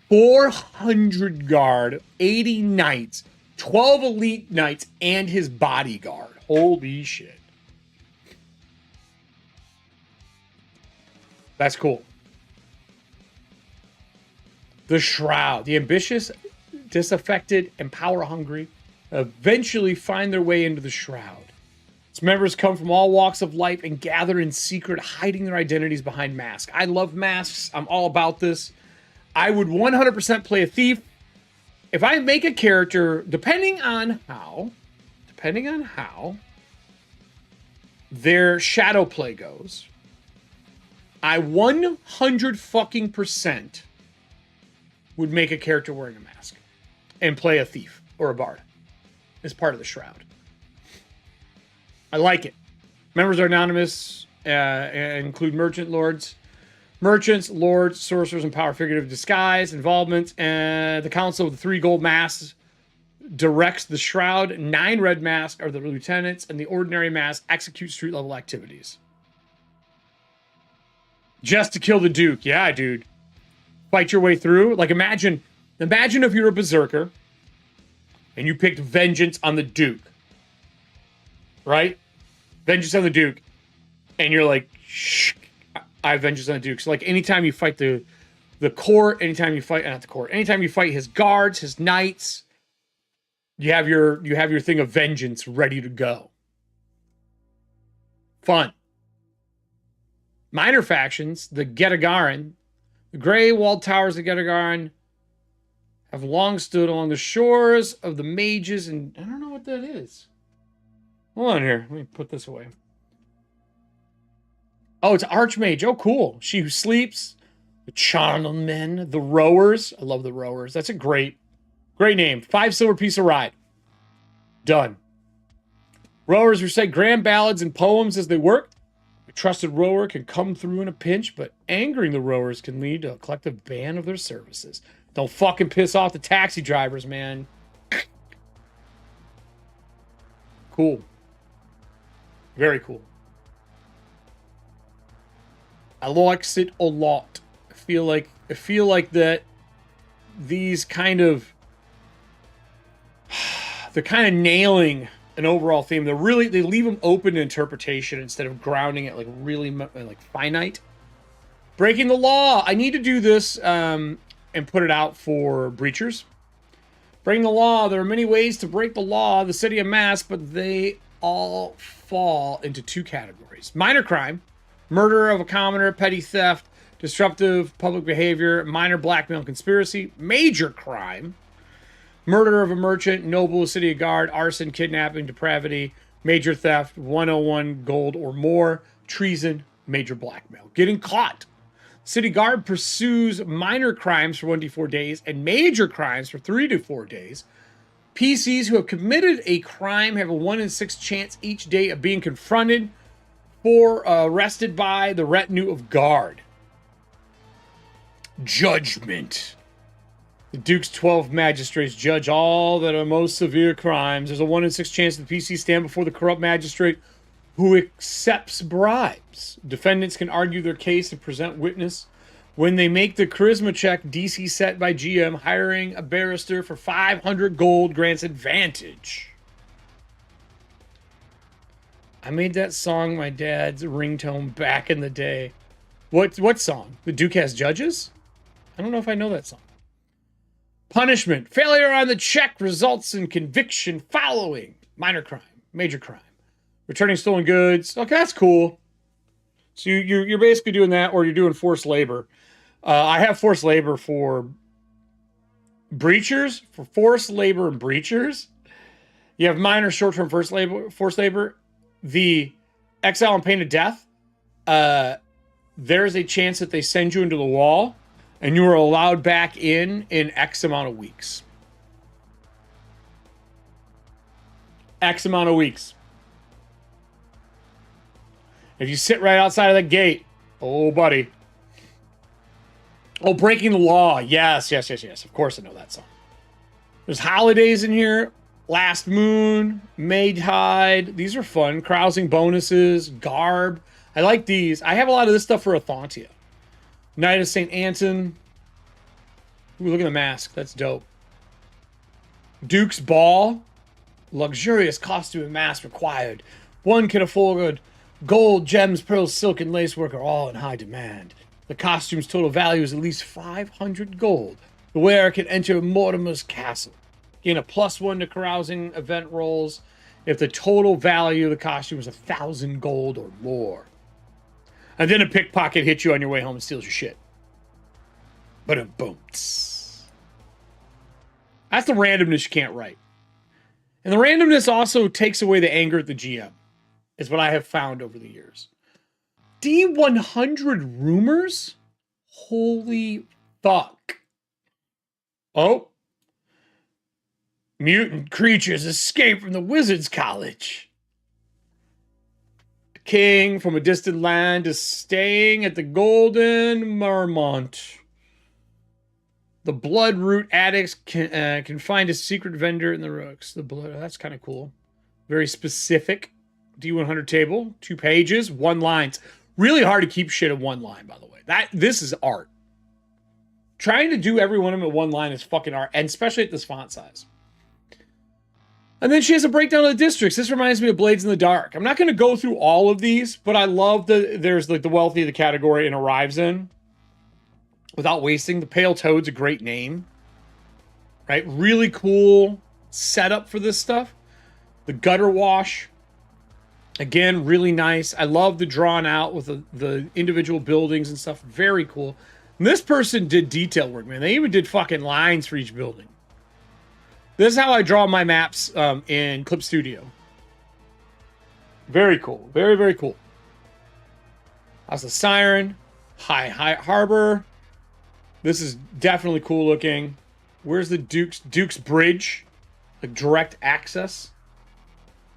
400 guard, 80 knights, 12 elite knights, and his bodyguard. Holy shit. That's cool. The Shroud. The ambitious, disaffected, and power-hungry eventually find their way into the Shroud. Its members come from all walks of life and gather in secret, hiding their identities behind masks. I love masks. I'm all about this. I would 100% play a thief. If I make a character, depending on how their shadow play goes, I 100% would make a character wearing a mask and play a thief or a bard as part of the Shroud. I like it. Members are anonymous, and include merchants, lords, sorcerers, and power figurative disguise, involvements, and the Council of the 3 gold masks directs the Shroud. 9 red masks are the lieutenants, and the ordinary masks execute street level activities. Just to kill the Duke. Yeah, dude. Fight your way through. Like, imagine if you're a berserker and you picked vengeance on the Duke. Right? Vengeance on the Duke. And you're like, shh, I have vengeance on the Duke. So, like, anytime you fight the court, anytime you fight his guards, his knights, you have your thing of vengeance ready to go. Fun. Minor factions, the Getagaran, the gray walled towers of Getagaran have long stood along the shores of the mages, and I don't know what that is. Hold on here. Let me put this away. Oh, it's Archmage. Oh, cool. She who sleeps. The Charnelmen. The Rowers. I love the Rowers. That's a great name. 5 silver piece of ride. Done. Rowers recite grand ballads and poems as they work. A trusted rower can come through in a pinch, but angering the rowers can lead to a collective ban of their services. Don't fucking piss off the taxi drivers, man. Cool. Very cool. I likes it a lot. I feel like that these they're kind of nailing an overall theme. They leave them open to interpretation instead of grounding it like really like finite. Breaking the law. I need to do this and put it out for breachers. Breaking the law. There are many ways to break the law. The city of mass, but they all fall into 2 categories. Minor crime. Murder of a commoner, petty theft, disruptive public behavior, minor blackmail conspiracy. Major crime. Murder of a merchant, noble, city guard, arson, kidnapping, depravity, major theft, 101 gold or more, treason, major blackmail. Getting caught. City guard pursues minor crimes for 1 to 4 days and major crimes for 3 to 4 days. PCs who have committed a crime have a 1 in 6 chance each day of being confronted or arrested by the retinue of guard. Judgment. The Duke's 12 magistrates judge all that are most severe crimes. There's a 1 in 6 chance the PC stand before the corrupt magistrate who accepts bribes. Defendants can argue their case and present witness. When they make the charisma check, DC set by GM, hiring a barrister for 500 gold grants advantage. I made that song my dad's ringtone back in the day. What song? The Duke has judges? I don't know if I know that song. Punishment. Failure on the check results in conviction following minor crime, major crime. Returning stolen goods. Okay, that's cool. So you're basically doing that, or you're doing forced labor. I have forced labor for breachers, for forced labor and breachers. You have minor short-term forced labor. The exile and pain of death. There's a chance that they send you into the wall, and you are allowed back in X amount of weeks. X amount of weeks. If you sit right outside of the gate, oh, buddy. Oh, breaking the law. Yes. Of course I know that song. There's holidays in here. Last Moon, Maytide. These are fun. Carousing bonuses, Garb. I like these. I have a lot of this stuff for Athantia. Night of St. Anton. Ooh, look at the mask. That's dope. Duke's Ball. Luxurious costume and mask required. One can afford gold, gems, pearls, silk, and lacework are all in high demand. The costume's total value is at least 500 gold. The wearer can enter Mortimer's castle. Gain a +1 to carousing event rolls if the total value of the costume is 1,000 gold or more. And then a pickpocket hits you on your way home and steals your shit. But boom. That's the randomness you can't write. And the randomness also takes away the anger at the GM, is what I have found over the years. D100 rumors? Holy fuck. Oh. Mutant creatures escape from the Wizards College. A king from a distant land is staying at the Golden Marmont. The Bloodroot addicts can find a secret vendor in the rooks. The blood, that's kind of cool. Very specific. D100 table, 2 pages, 1 lines. Really hard to keep shit in 1 line, by the way. This is art. Trying to do every one of them in 1 line is fucking art, and especially at this font size. And then she has a breakdown of the districts. This reminds me of Blades in the Dark. I'm not going to go through all of these, but I love there's like the wealthy of the category and arrives in. Without wasting, the Pale Toad's a great name. Right? Really cool setup for this stuff. The Gutter Wash. Again, really nice. I love the drawn out with the individual buildings and stuff. Very cool. And this person did detail work, man. They even did fucking lines for each building. This is how I draw my maps in Clip Studio. Very cool. Very, very cool. House of Siren. High Harbor. This is definitely cool looking. Where's the Duke's Bridge? Like direct access.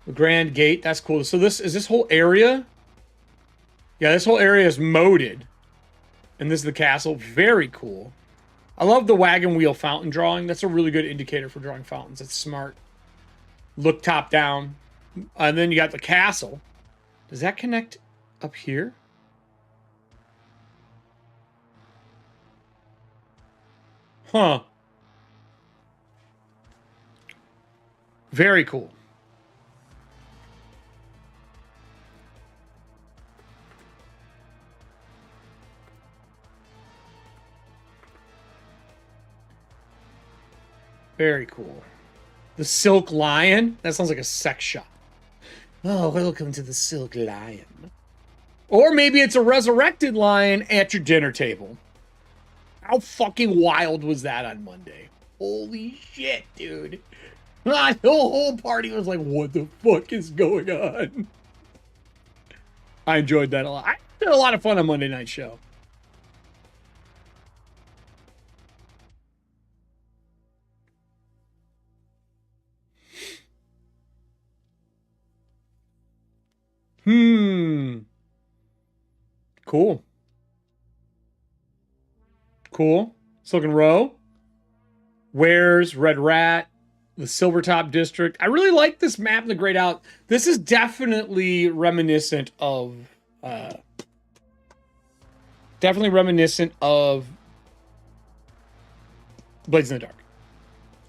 The Grand Gate. That's cool. So this whole area? Yeah, this whole area is moated. And this is the castle. Very cool. I love the wagon wheel fountain drawing. That's a really good indicator for drawing fountains. It's smart. Look top down. And then you got the castle. Does that connect up here? Huh. Very cool. Very cool. The Silk Lion? That sounds like a sex shop. Oh, welcome to the Silk Lion. Or maybe it's a resurrected lion at your dinner table. How fucking wild was that on Monday? Holy shit, dude. The whole party was like, what the fuck is going on? I enjoyed that a lot. I had a lot of fun on Monday Night Show. Cool. Cool. Silken Row. Wares, Red Rat, the Silvertop District. I really like this map and the grayed out. This is definitely reminiscent of Blades in the Dark.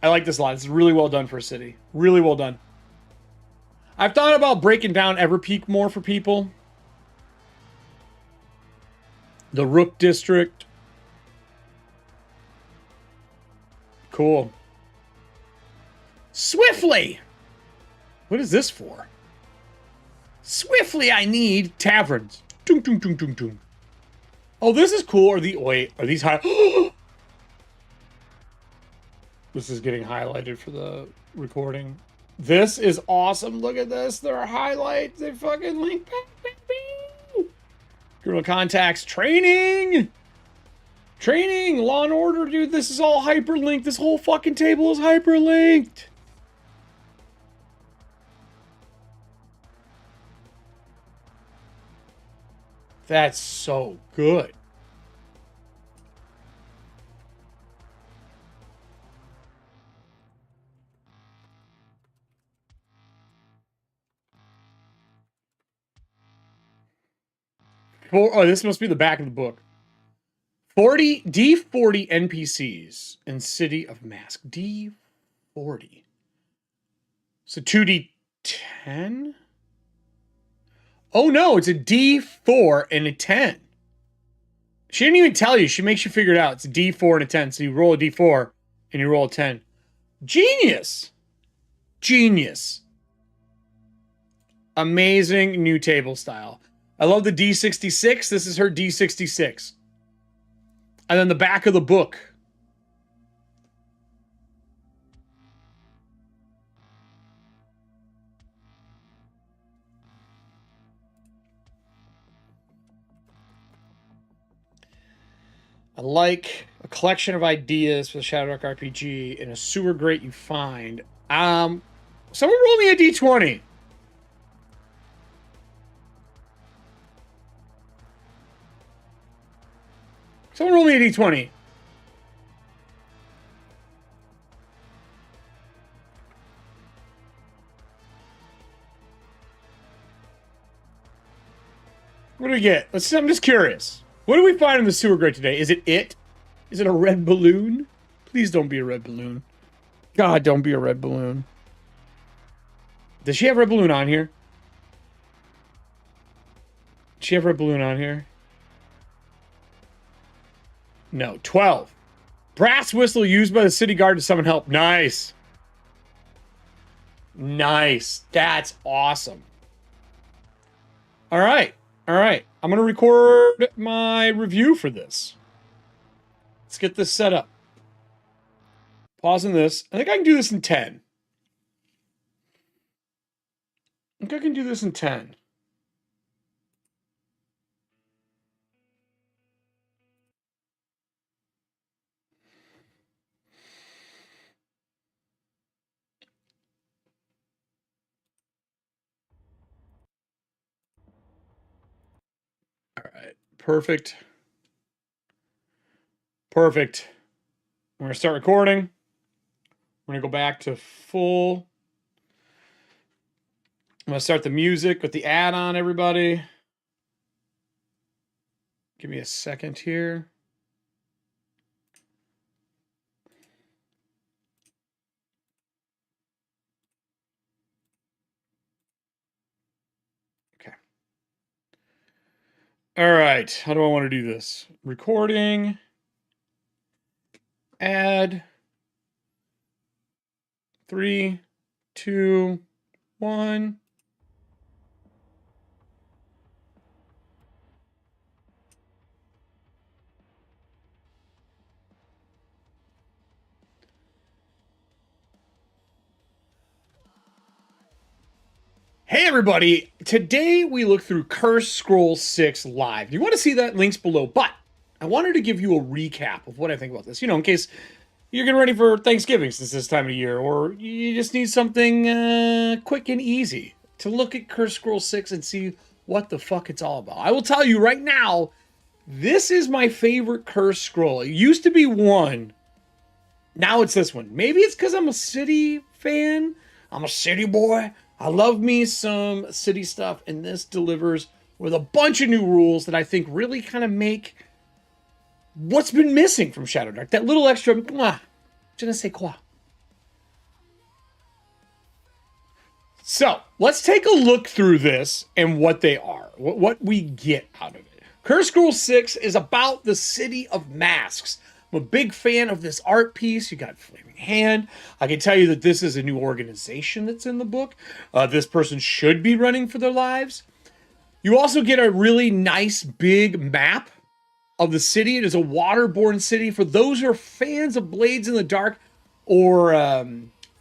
I like this a lot. It's really well done for a city. Really well done. I've thought about breaking down Everpeak more for people. The Rook District. Cool. Swiftly! What is this for? Swiftly I need taverns. Dun, dun, dun, dun, dun. Oh, this is cool. Are these high? This is getting highlighted for the recording. This is awesome. Look at this. There are highlights. They fucking link back, baby. Criminal contacts. Training. Training. Law and Order, dude. This is all hyperlinked. This whole fucking table is hyperlinked. That's so good. Oh, this must be the back of the book. 40 D40 NPCs in City of Mask. D40. So 2D10? Oh no, it's a D4 and a 10. She didn't even tell you. She makes you figure it out. It's a D4 and a 10. So you roll a D4 and you roll a 10. Genius. Genius. Amazing new table style. I love the D66. This is her D66. And then the back of the book. I like a collection of ideas for the Shadowdark RPG in a sewer grate you find. Someone roll me a D20. Someone roll me a D20. What do we get? Let's see. I'm just curious. What do we find in the sewer grate today? Is it it? Is it a red balloon? Please don't be a red balloon. God, don't be a red balloon. Does she have red balloon on here? Does she have red balloon on here? No. 12. Brass whistle used by the city guard to summon help. Nice. Nice. That's awesome. All right. All right. I'm going to record my review for this. Let's get this set up. Pausing this. I think I can do this in 10. I think I can do this in 10. All right. Perfect. Perfect. We're going to start recording. We're going to go back to full. I'm going to start the music with the ad on, everybody. Give me a second here. Okay. All right. How do I want to do this? Recording. Add. 3, 2, 1. Hey everybody, today we look through Curse Scroll 6 live. You want to see that? Links below, but I wanted to give you a recap of what I think about this, in case you're getting ready for Thanksgiving since this time of year, or you just need something quick and easy to look at Curse Scroll 6 and see what the fuck it's all about. I will tell you right now, this is my favorite Curse Scroll. It used to be 1, Now it's this one. Maybe it's because I'm a City fan. I'm a City boy. I love me some City stuff, and this delivers with a bunch of new rules that I think really kind of make what's been missing from Shadowdark. That little extra, je ne sais quoi. So, let's take a look through this and what they are, what we get out of it. Curse Scroll 6 is about the City of Masks. I'm a big fan of this art piece. You got Flaming Hand. I can tell you that this is a new organization that's in the book. This person should be running for their lives. You also get a really nice big map of the city. It is a waterborne city. For those who are fans of Blades in the Dark or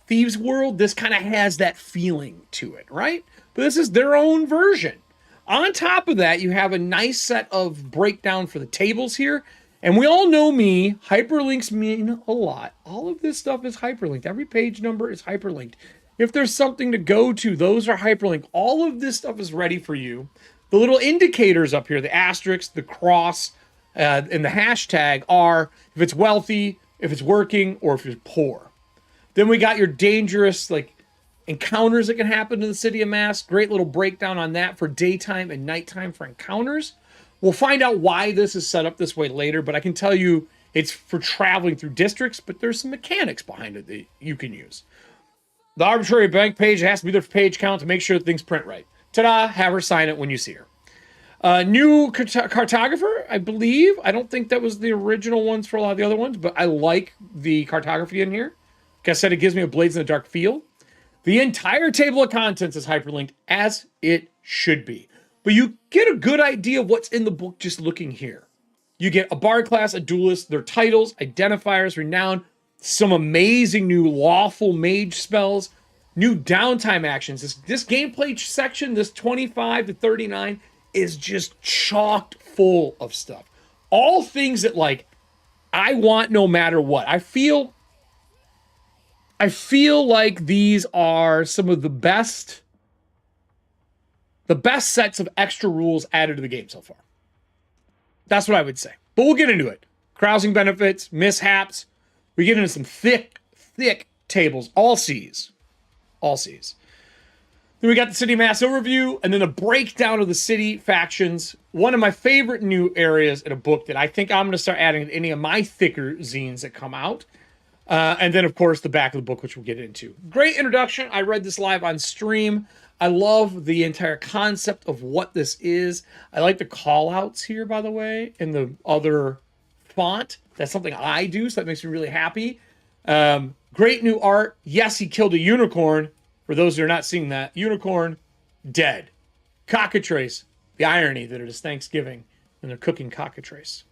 Thieves World, this kind of has that feeling to it, right? But this is their own version. On top of that, you have a nice set of breakdown for the tables here. And we all know me, hyperlinks mean a lot. All of this stuff is hyperlinked. Every page number is hyperlinked. If there's something to go to, those are hyperlinked. All of this stuff is ready for you. The little indicators up here, the asterisk, the cross, and the hashtag are if it's wealthy, if it's working, or if you're poor. Then we got your dangerous encounters that can happen in the City of Masks. Great little breakdown on that for daytime and nighttime for encounters. We'll find out why this is set up this way later, but I can tell you it's for traveling through districts, but there's some mechanics behind it that you can use. The arbitrary blank page has to be there for page count to make sure things print right. Ta-da, have her sign it when you see her. New cartographer, I believe. I don't think that was the original ones for a lot of the other ones, but I like the cartography in here. Like I said, it gives me a Blades in the Dark feel. The entire table of contents is hyperlinked, as it should be. But you get a good idea of what's in the book just looking here. You get a bard class, a duelist, their titles, identifiers, renown, some amazing new lawful mage spells, new downtime actions. This gameplay section, this 25 to 39, is just chocked full of stuff. All things that I want no matter what. I feel like these are some of the best sets of extra rules added to the game so far. That's what I would say. But we'll get into it. Carousing benefits, mishaps. We get into some thick tables. All C's. All C's. Then we got the City Mass overview, and then a breakdown of the city factions. One of my favorite new areas in a book that I think I'm going to start adding to any of my thicker zines that come out. And then, of course, the back of the book, which we'll get into. Great introduction. I read this live on stream. I love the entire concept of what this is. I like the call-outs here, by the way, in the other font. That's something I do, so that makes me really happy. Great new art. Yes, he killed a unicorn. For those who are not seeing that, unicorn, dead. Cockatrice. The irony that it is Thanksgiving and they're cooking cockatrice.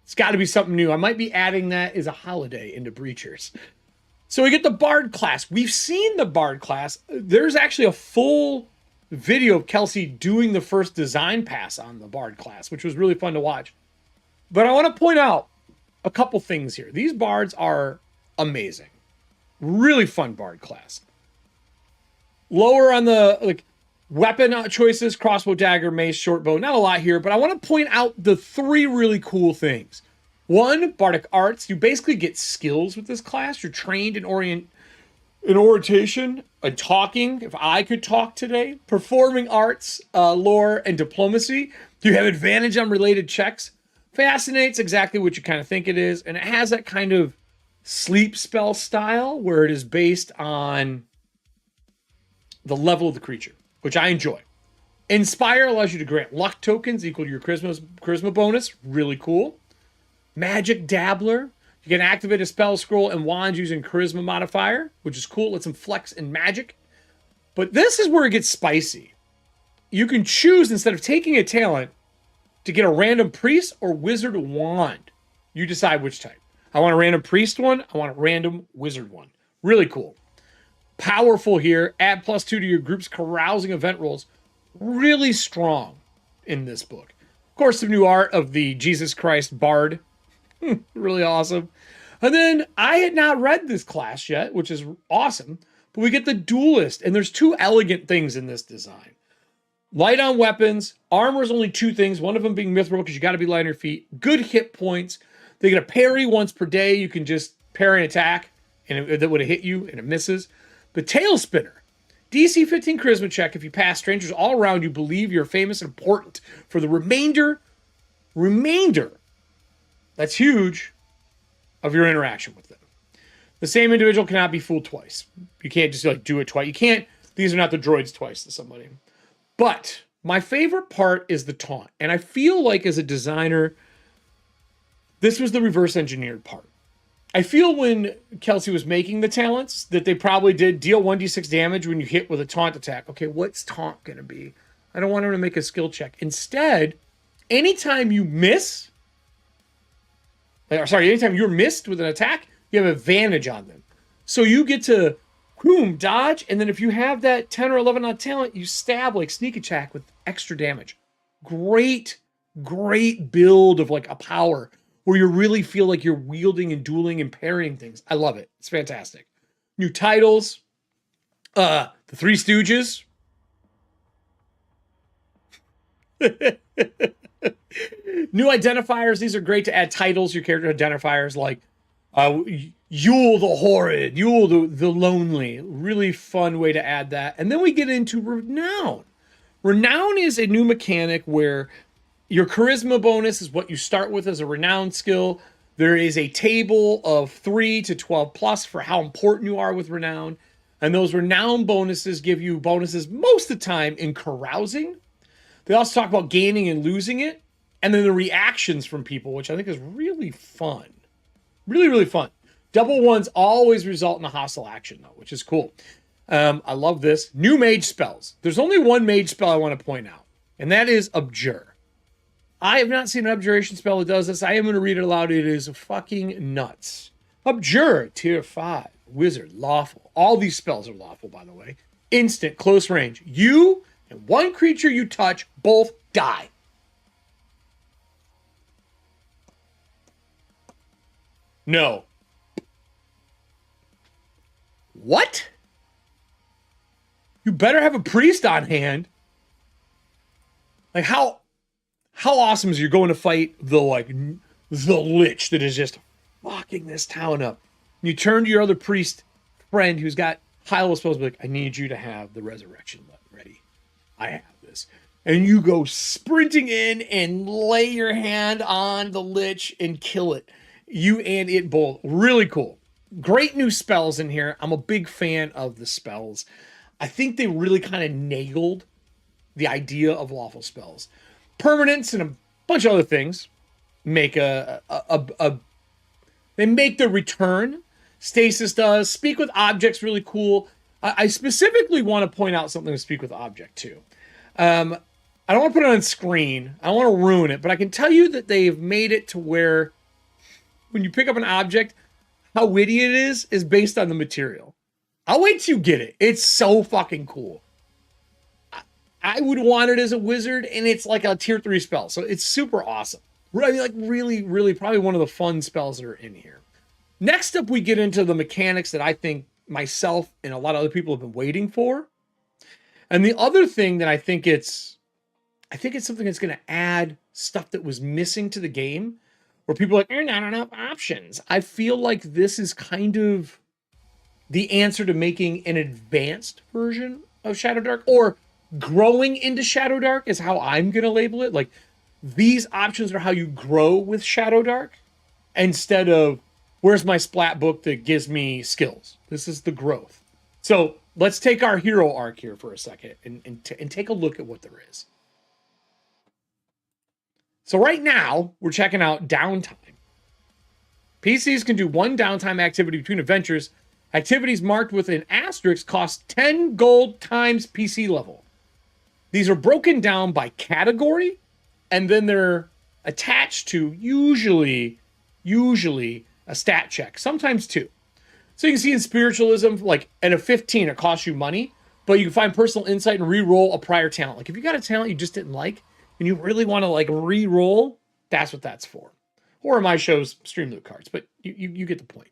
It's got to be something new. I might be adding that as a holiday into Breachers. So we get the Bard class. We've seen the Bard class. There's actually a full video of Kelsey doing the first design pass on the Bard class, which was really fun to watch. But I want to point out a couple things here. These Bards are amazing. Really fun Bard class. Lower on the weapon choices, crossbow, dagger, mace, short bow. Not a lot here, but I want to point out the three really cool things. One, Bardic Arts. You basically get skills with this class. You're trained in oration and talking. If I could talk today. Performing arts, lore, and diplomacy. You have advantage on related checks. Fascinates, exactly what you kind of think it is. And it has that kind of sleep spell style where it is based on the level of the creature, which I enjoy. Inspire allows you to grant luck tokens equal to your charisma bonus. Really cool. Magic Dabbler. You can activate a spell scroll and wands using charisma modifier, which is cool. It lets them flex in magic. But this is where it gets spicy. You can choose, instead of taking a talent, to get a random priest or wizard wand. You decide which type. I want a random priest one. I want a random wizard one. Really cool. Powerful here. Add +2 to your group's carousing event rolls. Really strong in this book. Of course, some new art of the Jesus Christ Bard. Really awesome. And then I had not read this class yet, which is awesome. But we get the duelist. And there's two elegant things in this design. Light on weapons. Armor is only two things. One of them being mithril because you got to be light on your feet. Good hit points. They get a parry once per day. You can just parry an attack, and that would have hit you, and it misses. The Tail Spinner. DC 15 Charisma check. If you pass, strangers all around you believe you're famous and important for the remainder, that's huge, of your interaction with them. The same individual cannot be fooled twice. You can't just like do it twice. You can't, these are not the droids twice to somebody. But my favorite part is the taunt. And I feel like as a designer, this was the reverse engineered part. I feel when Kelsey was making the talents that they probably did deal 1d6 damage when you hit with a taunt attack. Okay, what's taunt going to be? I don't want him to make a skill check. Instead, anytime you miss, anytime you're missed with an attack, you have advantage on them. So you get to, boom, dodge, and then if you have that 10 or 11 on talent, you stab like sneak attack with extra damage. Great build of like a power where you really feel like you're wielding and dueling and parrying things. I love it. It's fantastic. New titles. The Three Stooges. New identifiers. These are great to add titles, your character identifiers like Yule the Horrid, Yule the Lonely. Really fun way to add that. And then we get into Renown. Renown is a new mechanic where your charisma bonus is what you start with as a Renown skill. There is a table of 3 to 12 plus for how important you are with Renown. And those Renown bonuses give you bonuses most of the time in carousing. They also talk about gaining and losing it. And then the reactions from people, which I think is really fun. Really fun. Double ones always result in a hostile action, though, which is cool. I love this. New mage spells. There's only one mage spell I want to point out, and that is Abjure. I have not seen an abjuration spell that does this. I am going to read it aloud. It is fucking nuts. Abjure, tier 5. Wizard, lawful. All these spells are lawful, by the way. Instant, close range. You and one creature you touch both die. No. What? You better have a priest on hand. Like how awesome is you're going to fight the lich that is just fucking this town up. You turn to your other priest friend who's got high level spells, like, I need you to have the resurrection ready. I have this. And you go sprinting in and lay your hand on the lich and kill it. You and it both. Really cool. Great new spells in here. I'm a big fan of the spells. I think they really kind of nailed the idea of lawful spells. Permanence and a bunch of other things make they make the return. Stasis does. Speak with objects, really cool. I specifically want to point out something to speak with object too. I don't want to put it on screen. I don't want to ruin it, but I can tell you that they've made it to where when you pick up an object, how witty it is based on the material. I'll wait till you get it. It's so fucking cool. I would want it as a wizard, and it's like a tier 3 spell, so it's super awesome. I mean, like really probably one of the fun spells that are in here. Next up, we get into the mechanics that I think myself and a lot of other people have been waiting for. And the other thing that I think it's something that's going to add stuff that was missing to the game, where people are like, there's not enough options. I feel like this is kind of the answer to making an advanced version of Shadowdark, or growing into Shadowdark is how I'm going to label it. Like, these options are how you grow with Shadowdark instead of, where's my splat book that gives me skills? This is the growth. So let's take our hero arc here for a second and take a look at what there is. So right now, we're checking out downtime. PCs can do one downtime activity between adventures. Activities marked with an asterisk cost 10 gold times PC level. These are broken down by category, and then they're attached to usually a stat check, sometimes 2. So you can see in spiritualism, like at a 15, it costs you money, but you can find personal insight and re-roll a prior talent. Like if you got a talent you just didn't like, and you really want to like re-roll, that's what that's for. Or in my shows, Streamloot cards, but you get the point.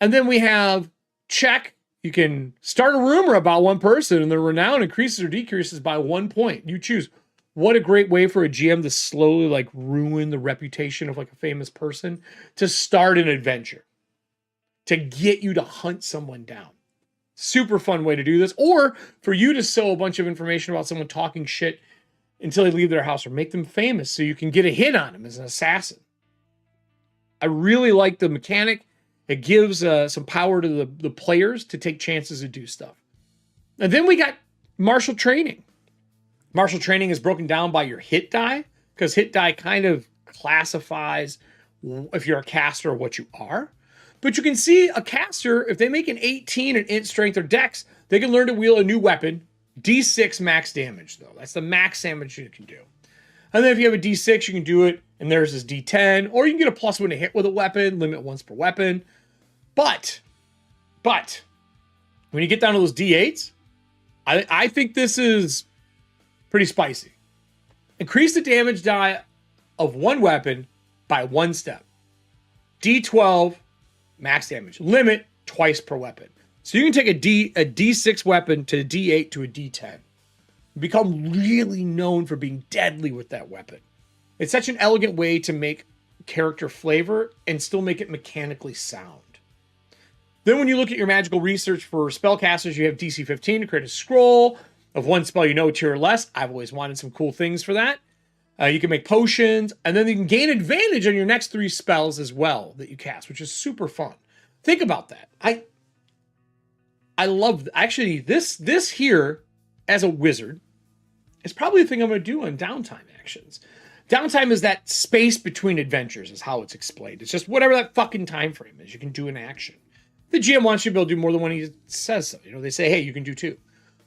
And then we have check. You can start a rumor about one person, and the renown increases or decreases by 1 point. You choose. what a great way for a GM to slowly like ruin the reputation of like a famous person, to start an adventure, to get you to hunt someone down. Super fun way to do this. Or for you to sow a bunch of information about someone talking shit until they leave their house, or make them famous so you can get a hit on them as an assassin. I really like the mechanic. It gives some power to the players to take chances to do stuff. And then we got martial training. Martial training is broken down by your hit die, because hit die kind of classifies if you're a caster or what you are. But you can see a caster, if they make an 18 in int, strength, or dex, they can learn to wield a new weapon. D6 max damage, though. That's the max damage you can do. And then if you have a D6, you can do it, and there's this D10, or you can get a +1 to hit with a weapon, limit once per weapon. But, when you get down to those D8s, I think this is pretty spicy. Increase the damage die of one weapon by 1 step. D12, max damage. Limit twice per weapon. So you can take a D6 weapon to a D8 to a D10. Become really known for being deadly with that weapon. It's such an elegant way to make character flavor and still make it mechanically sound. Then when you look at your magical research for spellcasters, you have DC 15 to create a scroll of one spell you know, tier or less. I've always wanted some cool things for that. You can make potions, and then you can gain advantage on your next 3 spells as well that you cast, which is super fun. Think about that. I love, actually, this here, as a wizard, is probably the thing I'm going to do on downtime actions. Downtime is that space between adventures, is how it's explained. It's just whatever that fucking time frame is, you can do an action. The GM wants you to be able to do more than one, he says so. You know, they say, hey, you can do 2.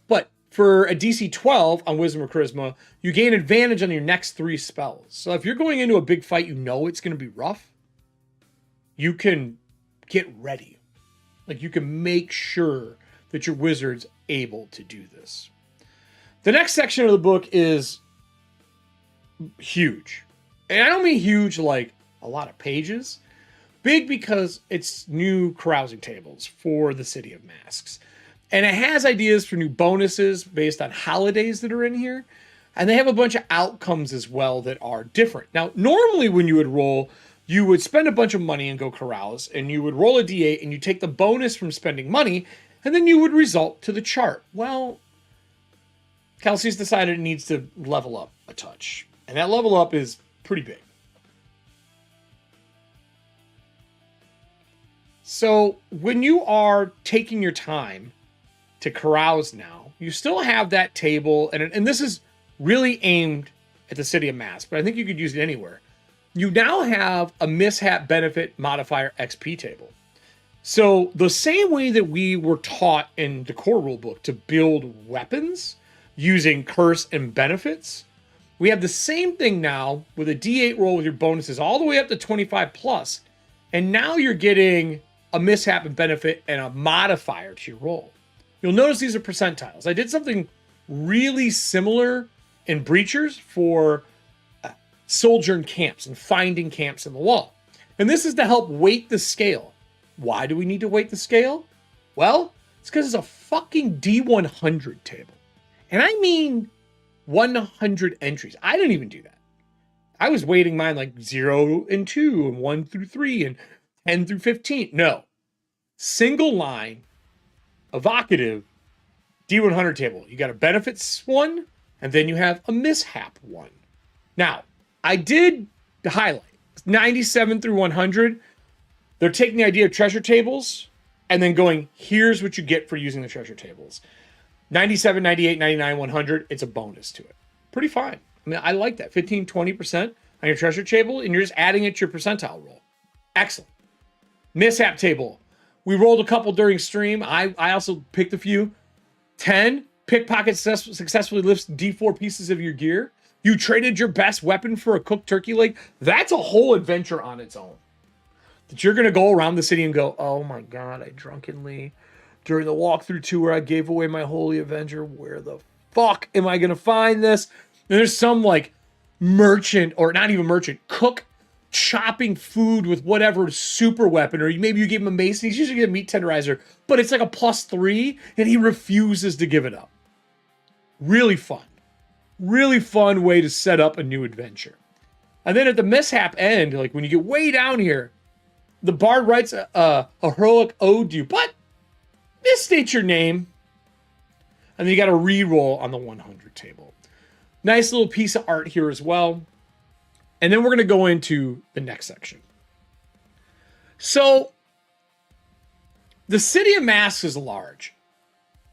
But for a DC 12 on Wisdom or Charisma, you gain advantage on your next 3 spells. So if you're going into a big fight, you know it's going to be rough, you can get ready. Like, you can make sure that your wizard's able to do this. The next section of the book is huge. And I don't mean huge like a lot of pages. Big because it's new carousing tables for the City of Masks. And it has ideas for new bonuses based on holidays that are in here. And they have a bunch of outcomes as well that are different. Now, normally when you would roll, you would spend a bunch of money and go carouse, and you would roll a D8 and you take the bonus from spending money, and then you would result to the chart. Well, Kelsey's decided it needs to level up a touch. And that level up is pretty big. So when you are taking your time to carouse now, you still have that table, and this is really aimed at the City of Mask, but I think you could use it anywhere. You now have a mishap benefit modifier XP table. So the same way that we were taught in the core rulebook to build weapons using curse and benefits, we have the same thing now with a D8 roll with your bonuses all the way up to 25 plus. And now you're getting a mishap and benefit and a modifier to your roll. You'll notice these are percentiles. I did something really similar in Breachers for sojourn camps and finding camps in the wall. And this is to help weight the scale. Why do we need to weight the scale? Well, it's because it's a fucking D100 table. And I mean 100 entries. I didn't even do that. I was weighting mine like 0 and 2 and 1 through 3 and 10 through 15. No. Single line, evocative, D100 table. You got a benefits one, and then you have a mishap one. Now, I did highlight 97 through 100. They're taking the idea of treasure tables and then going, here's what you get for using the treasure tables. 97, 98, 99, 100, it's a bonus to it. Pretty fine. I mean, I like that. 15, 20% on your treasure table, and you're just adding it to your percentile roll. Excellent. Mishap table. We rolled a couple during stream. I also picked a few. 10, pickpocket successfully lifts D4 pieces of your gear. You traded your best weapon for a cooked turkey leg. That's a whole adventure on its own. That you're going to go around the city and go, oh my God, I drunkenly, during the walkthrough tour, I gave away my Holy Avenger. Where the fuck am I going to find this? And there's some like merchant, or not even merchant, cook chopping food with whatever super weapon, or maybe you give him a mace, and he's usually get a meat tenderizer, but it's like a +3, and he refuses to give it up. Really fun. Really fun way to set up a new adventure. And then at the mishap end, like when you get way down here, the bard writes a heroic ode to you, but misstates your name. And then you got to re-roll on the 100 table. Nice little piece of art here as well. And then we're going to go into the next section. So, the City of Masks is large.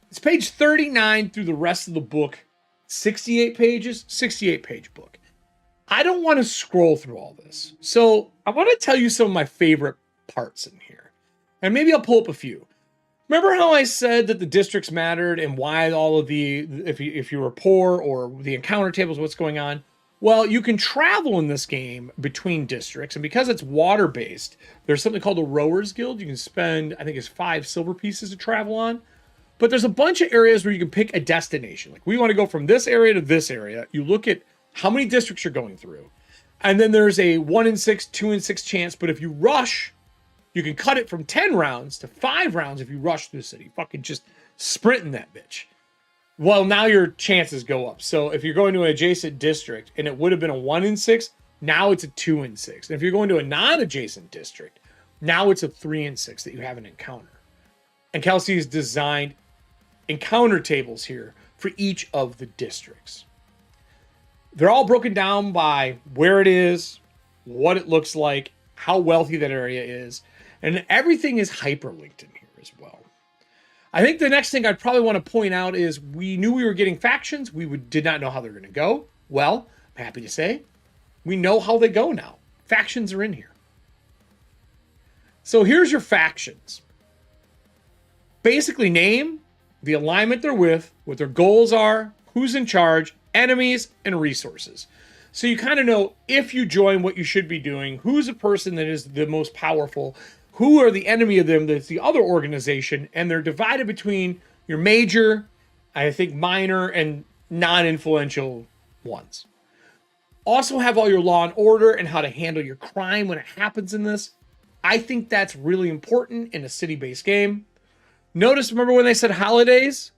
It's page 39 through the rest of the book. 68 pages, 68-page book. I don't want to scroll through all this. So, I want to tell you some of my favorite parts in here. And maybe I'll pull up a few. Remember how I said that the districts mattered and why all of the, if you were poor or the encounter tables, what's going on? Well, you can travel in this game between districts. And because it's water-based, there's something called the Rowers Guild. You can spend, I think it's 5 silver pieces to travel on. But there's a bunch of areas where you can pick a destination. Like we want to go from this area to this area. You look at how many districts you're going through. And then there's a 1 in 6, 2 in 6 chance. But if you rush, you can cut it from 10 rounds to 5 rounds if you rush through the city. Fucking just sprinting that bitch. Well, now your chances go up. So if you're going to an adjacent district and it would have been a 1 in 6, now it's a 2 in 6. And if you're going to a non-adjacent district, now it's a 3 in 6 that you have an encounter. And Kelsey has designed encounter tables here for each of the districts. They're all broken down by where it is, what it looks like, how wealthy that area is, and everything is hyperlinked in here as well. I think the next thing I'd probably want to point out is we knew we were getting factions. We did not know how they're going to go. Well, I'm happy to say we know how they go now. Factions are in here. So here's your factions. Basically name, the alignment they're with, what their goals are, who's in charge, enemies, and resources. So you kind of know if you join what you should be doing, who's the person that is the most powerful, who are the enemy of them that's the other organization, and they're divided between your major, I think minor, and non-influential ones. Also have all your law and order and how to handle your crime when it happens in this. I think that's really important in a city-based game. Notice, remember when they said holidays?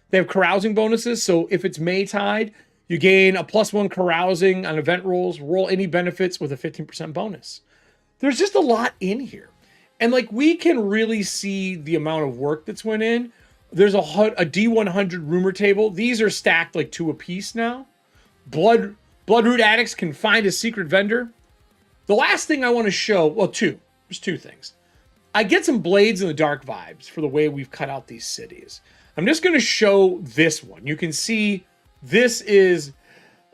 They have carousing bonuses, so if it's Maytide, you gain a +1 carousing on event rolls, roll any benefits with a 15% bonus. There's just a lot in here. And like we can really see the amount of work that's went in. There's a D100 rumor table. These are stacked like 2 apiece now. Bloodroot addicts can find a secret vendor. The last thing I want to show, well, 2. There's 2 things. I get some Blades in the Dark vibes for the way we've cut out these cities. I'm just going to show this one. You can see this is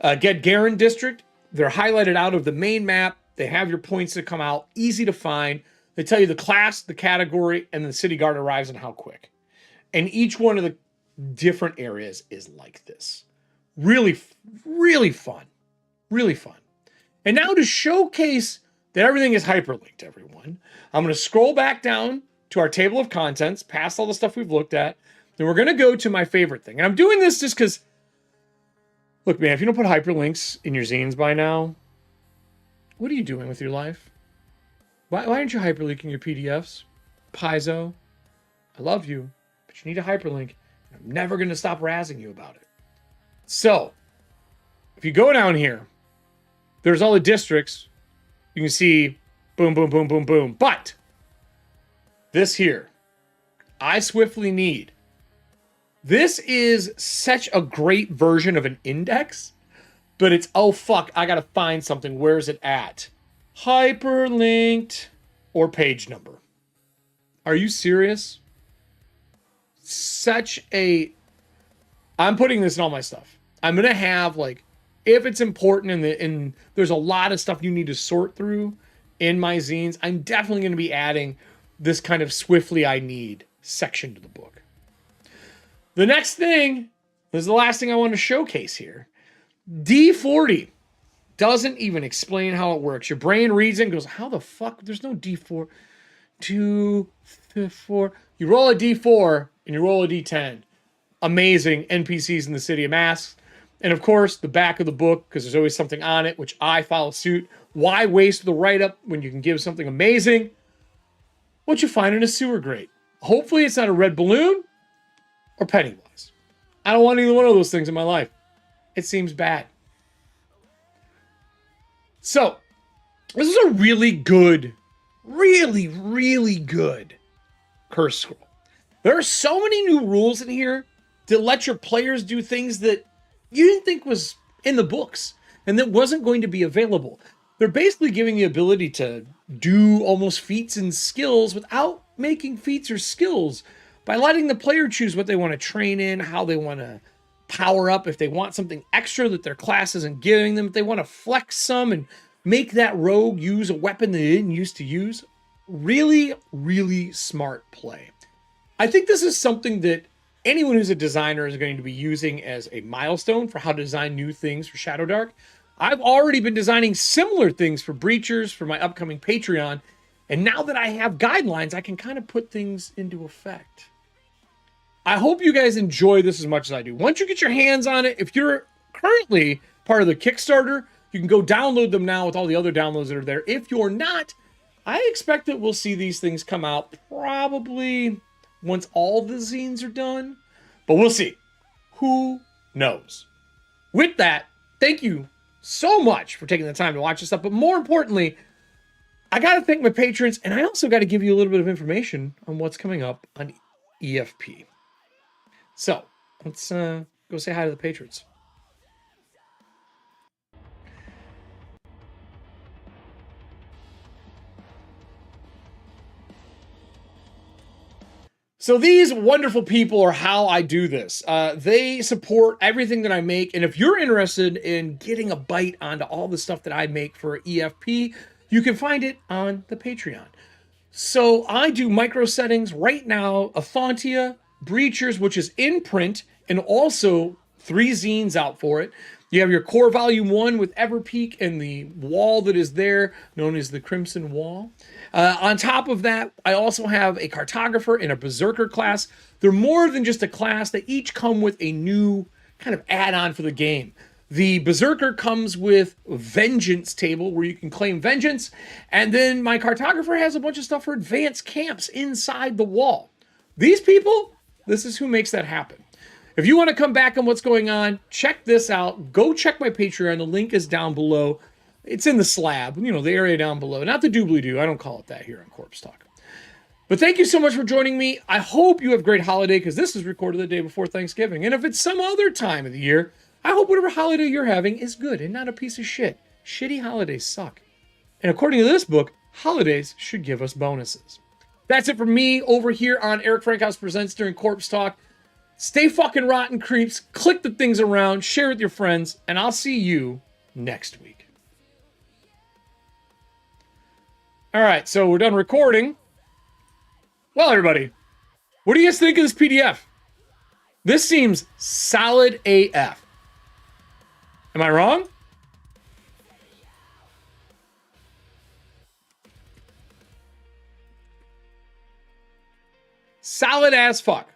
Get Garen District. They're highlighted out of the main map. They have your points that come out. Easy to find. They tell you the class, the category, and the city guard arrives and how quick. And each one of the different areas is like this. Really, really fun. Really fun. And now to showcase that everything is hyperlinked, everyone, I'm going to scroll back down to our table of contents, past all the stuff we've looked at. Then we're going to go to my favorite thing. And I'm doing this just because, look, man, if you don't put hyperlinks in your zines by now, what are you doing with your life? Why aren't you hyperlinking your PDFs? Paizo, I love you, but you need a hyperlink. I'm never going to stop razzing you about it. So, if you go down here, there's all the districts. You can see boom, boom, boom, boom, boom. But this here, I swiftly need. This is such a great version of an index, but it's, oh fuck, I gotta find something. Where's it at? Hyperlinked or page number. Are you serious? Such a, I'm putting this in all my stuff. I'm gonna have like, if it's important and there's a lot of stuff you need to sort through in my zines, I'm definitely gonna be adding this kind of swiftly I need section to the book. The next thing, this is the last thing I want to showcase here. D40 doesn't even explain how it works. Your brain reads it and goes, how the fuck? There's no D4. 2, 4. You roll a D4 and you roll a D10. Amazing NPCs in the City of Masks. And of course, the back of the book, because there's always something on it, which I follow suit. Why waste the write-up when you can give something amazing? What you find in a sewer grate. Hopefully it's not a red balloon or Pennywise. I don't want either one of those things in my life. It seems bad. So, this is a really good, really good curse scroll. There are so many new rules in here that let your players do things that you didn't think was in the books and that wasn't going to be available. They're basically giving the ability to do almost feats and skills without making feats or skills, by letting the player choose what they want to train in, how they want to power up, if they want something extra that their class isn't giving them, if they want to flex some and make that rogue use a weapon they didn't used to use. Really smart play. I think this is something that anyone who's a designer is going to be using as a milestone for how to design new things for Shadowdark. I've already been designing similar things for Breachers for my upcoming Patreon, and now that I have guidelines, I can kind of put things into effect. I hope you guys enjoy this as much as I do. Once you get your hands on it, if you're currently part of the Kickstarter, you can go download them now with all the other downloads that are there. If you're not, I expect that we'll see these things come out probably once all the zines are done, but we'll see. Who knows? With that, thank you so much for taking the time to watch this stuff, but more importantly, I got to thank my patrons, and I also got to give you a little bit of information on what's coming up on EFP. So, let's go say hi to the patrons. So these wonderful people are how I do this. They support everything that I make, and if you're interested in getting a bite onto all the stuff that I make for EFP, you can find it on the Patreon. So I do micro settings right now, Athontia, Breachers, which is in print, and also 3 zines out for it. You have your core volume 1 with Everpeak and the wall that is there, known as the Crimson Wall. On top of that, I also have a Cartographer and a Berserker class. They're more than just a class. They each come with a new kind of add-on for the game. The Berserker comes with Vengeance table where you can claim vengeance. And then my Cartographer has a bunch of stuff for advanced camps inside the wall. These people, this is who makes that happen. If you want to come back on what's going on, check this out. Go check my Patreon. The link is down below. It's in the slab, you know, the area down below. Not the doobly-doo. I don't call it that here on Corpse Talk. But thank you so much for joining me. I hope you have a great holiday, because this is recorded the day before Thanksgiving. And if it's some other time of the year, I hope whatever holiday you're having is good and not a piece of shit. Shitty holidays suck. And according to this book, holidays should give us bonuses. That's it from me over here on Eric Frankhouse Presents during Corpse Talk. Stay fucking rotten, creeps. Click the things around, share with your friends, and I'll see you next week. All right, so we're done recording. Well, everybody, what do you guys think of this PDF? This seems solid AF. Am I wrong? Solid as fuck.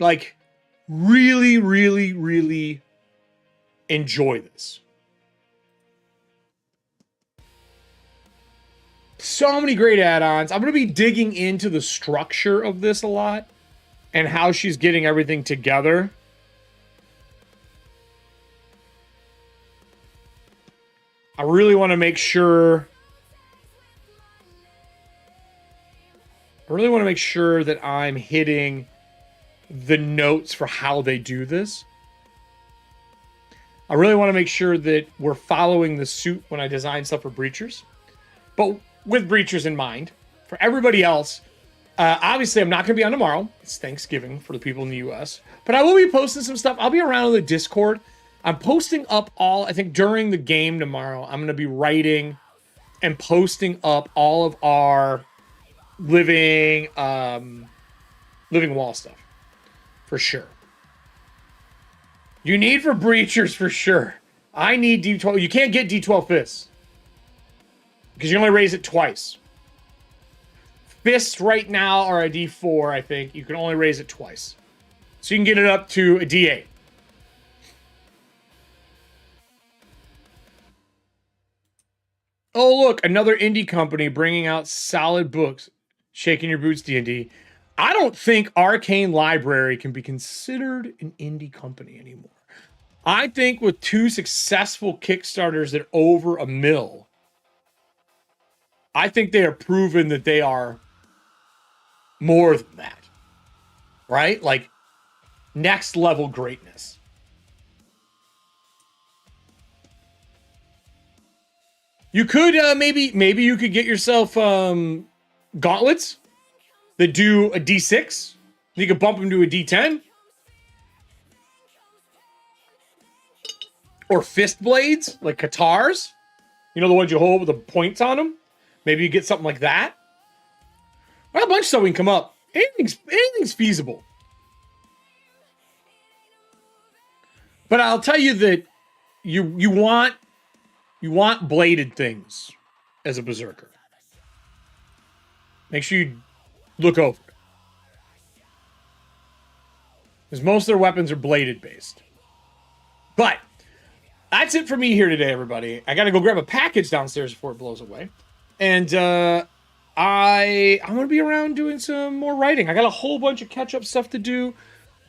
Like, really enjoy this. So many great add-ons. I'm going to be digging into the structure of this a lot and how she's getting everything together. I really want to make sure... that I'm hitting the notes for how they do this. I really want to make sure that we're following the suit when I design stuff for Breachers. But with Breachers in mind. For everybody else, obviously I'm not going to be on tomorrow. It's Thanksgiving for the people in the US. But I will be posting some stuff. I'll be around on the Discord. I'm posting up all, I think during the game tomorrow, I'm going to be writing and posting up all of our living wall stuff. For sure. You need for Breachers for sure. I need D12. You can't get D12 fists. Because you only raise it twice. Fists right now are a D4, I think. You can only raise it twice. So you can get it up to a D8. Oh, look. Another indie company bringing out solid books. Shaking Your Boots D&D. I don't think Arcane Library can be considered an indie company anymore. I think with 2 successful Kickstarters at over $1 million, I think they are proven that they are more than that, right? Like next level greatness. You could maybe you could get yourself gauntlets that do a D6. You could bump them to a D10. Or fist blades, like katars. You know, the ones you hold with the points on them? Maybe you get something like that. Well, a bunch of stuff we can come up. Anything's feasible. But I'll tell you that you want bladed things as a berserker. Make sure you look over it. Because most of their weapons are bladed based. But that's it for me here today, everybody. I got to go grab a package downstairs before it blows away. And I'm going to be around doing some more writing. I got a whole bunch of catch-up stuff to do.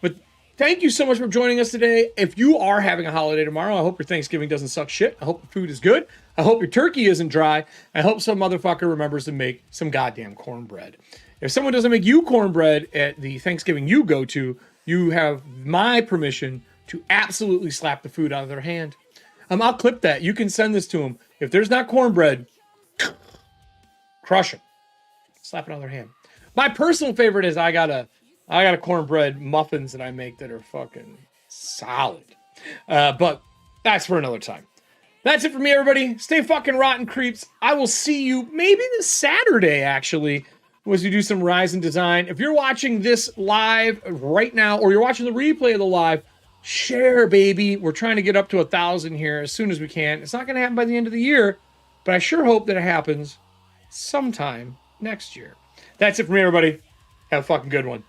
But thank you so much for joining us today. If you are having a holiday tomorrow, I hope your Thanksgiving doesn't suck shit. I hope the food is good. I hope your turkey isn't dry. I hope some motherfucker remembers to make some goddamn cornbread. If someone doesn't make you cornbread at the Thanksgiving you go to, you have my permission to absolutely slap the food out of their hand. I'll clip that. You can send this to them. If there's not cornbread, crush them. Slap it on their hand. My personal favorite is I got a cornbread muffins that I make that are fucking solid. But that's for another time. That's it for me, everybody. Stay fucking rotten creeps. I will see you maybe this Saturday, actually, as we do some Rise and Design. If you're watching this live right now, or you're watching the replay of the live, share, baby. We're trying to get up to 1,000 here as soon as we can. It's not going to happen by the end of the year, but I sure hope that it happens sometime next year. That's it for me, everybody. Have a fucking good one.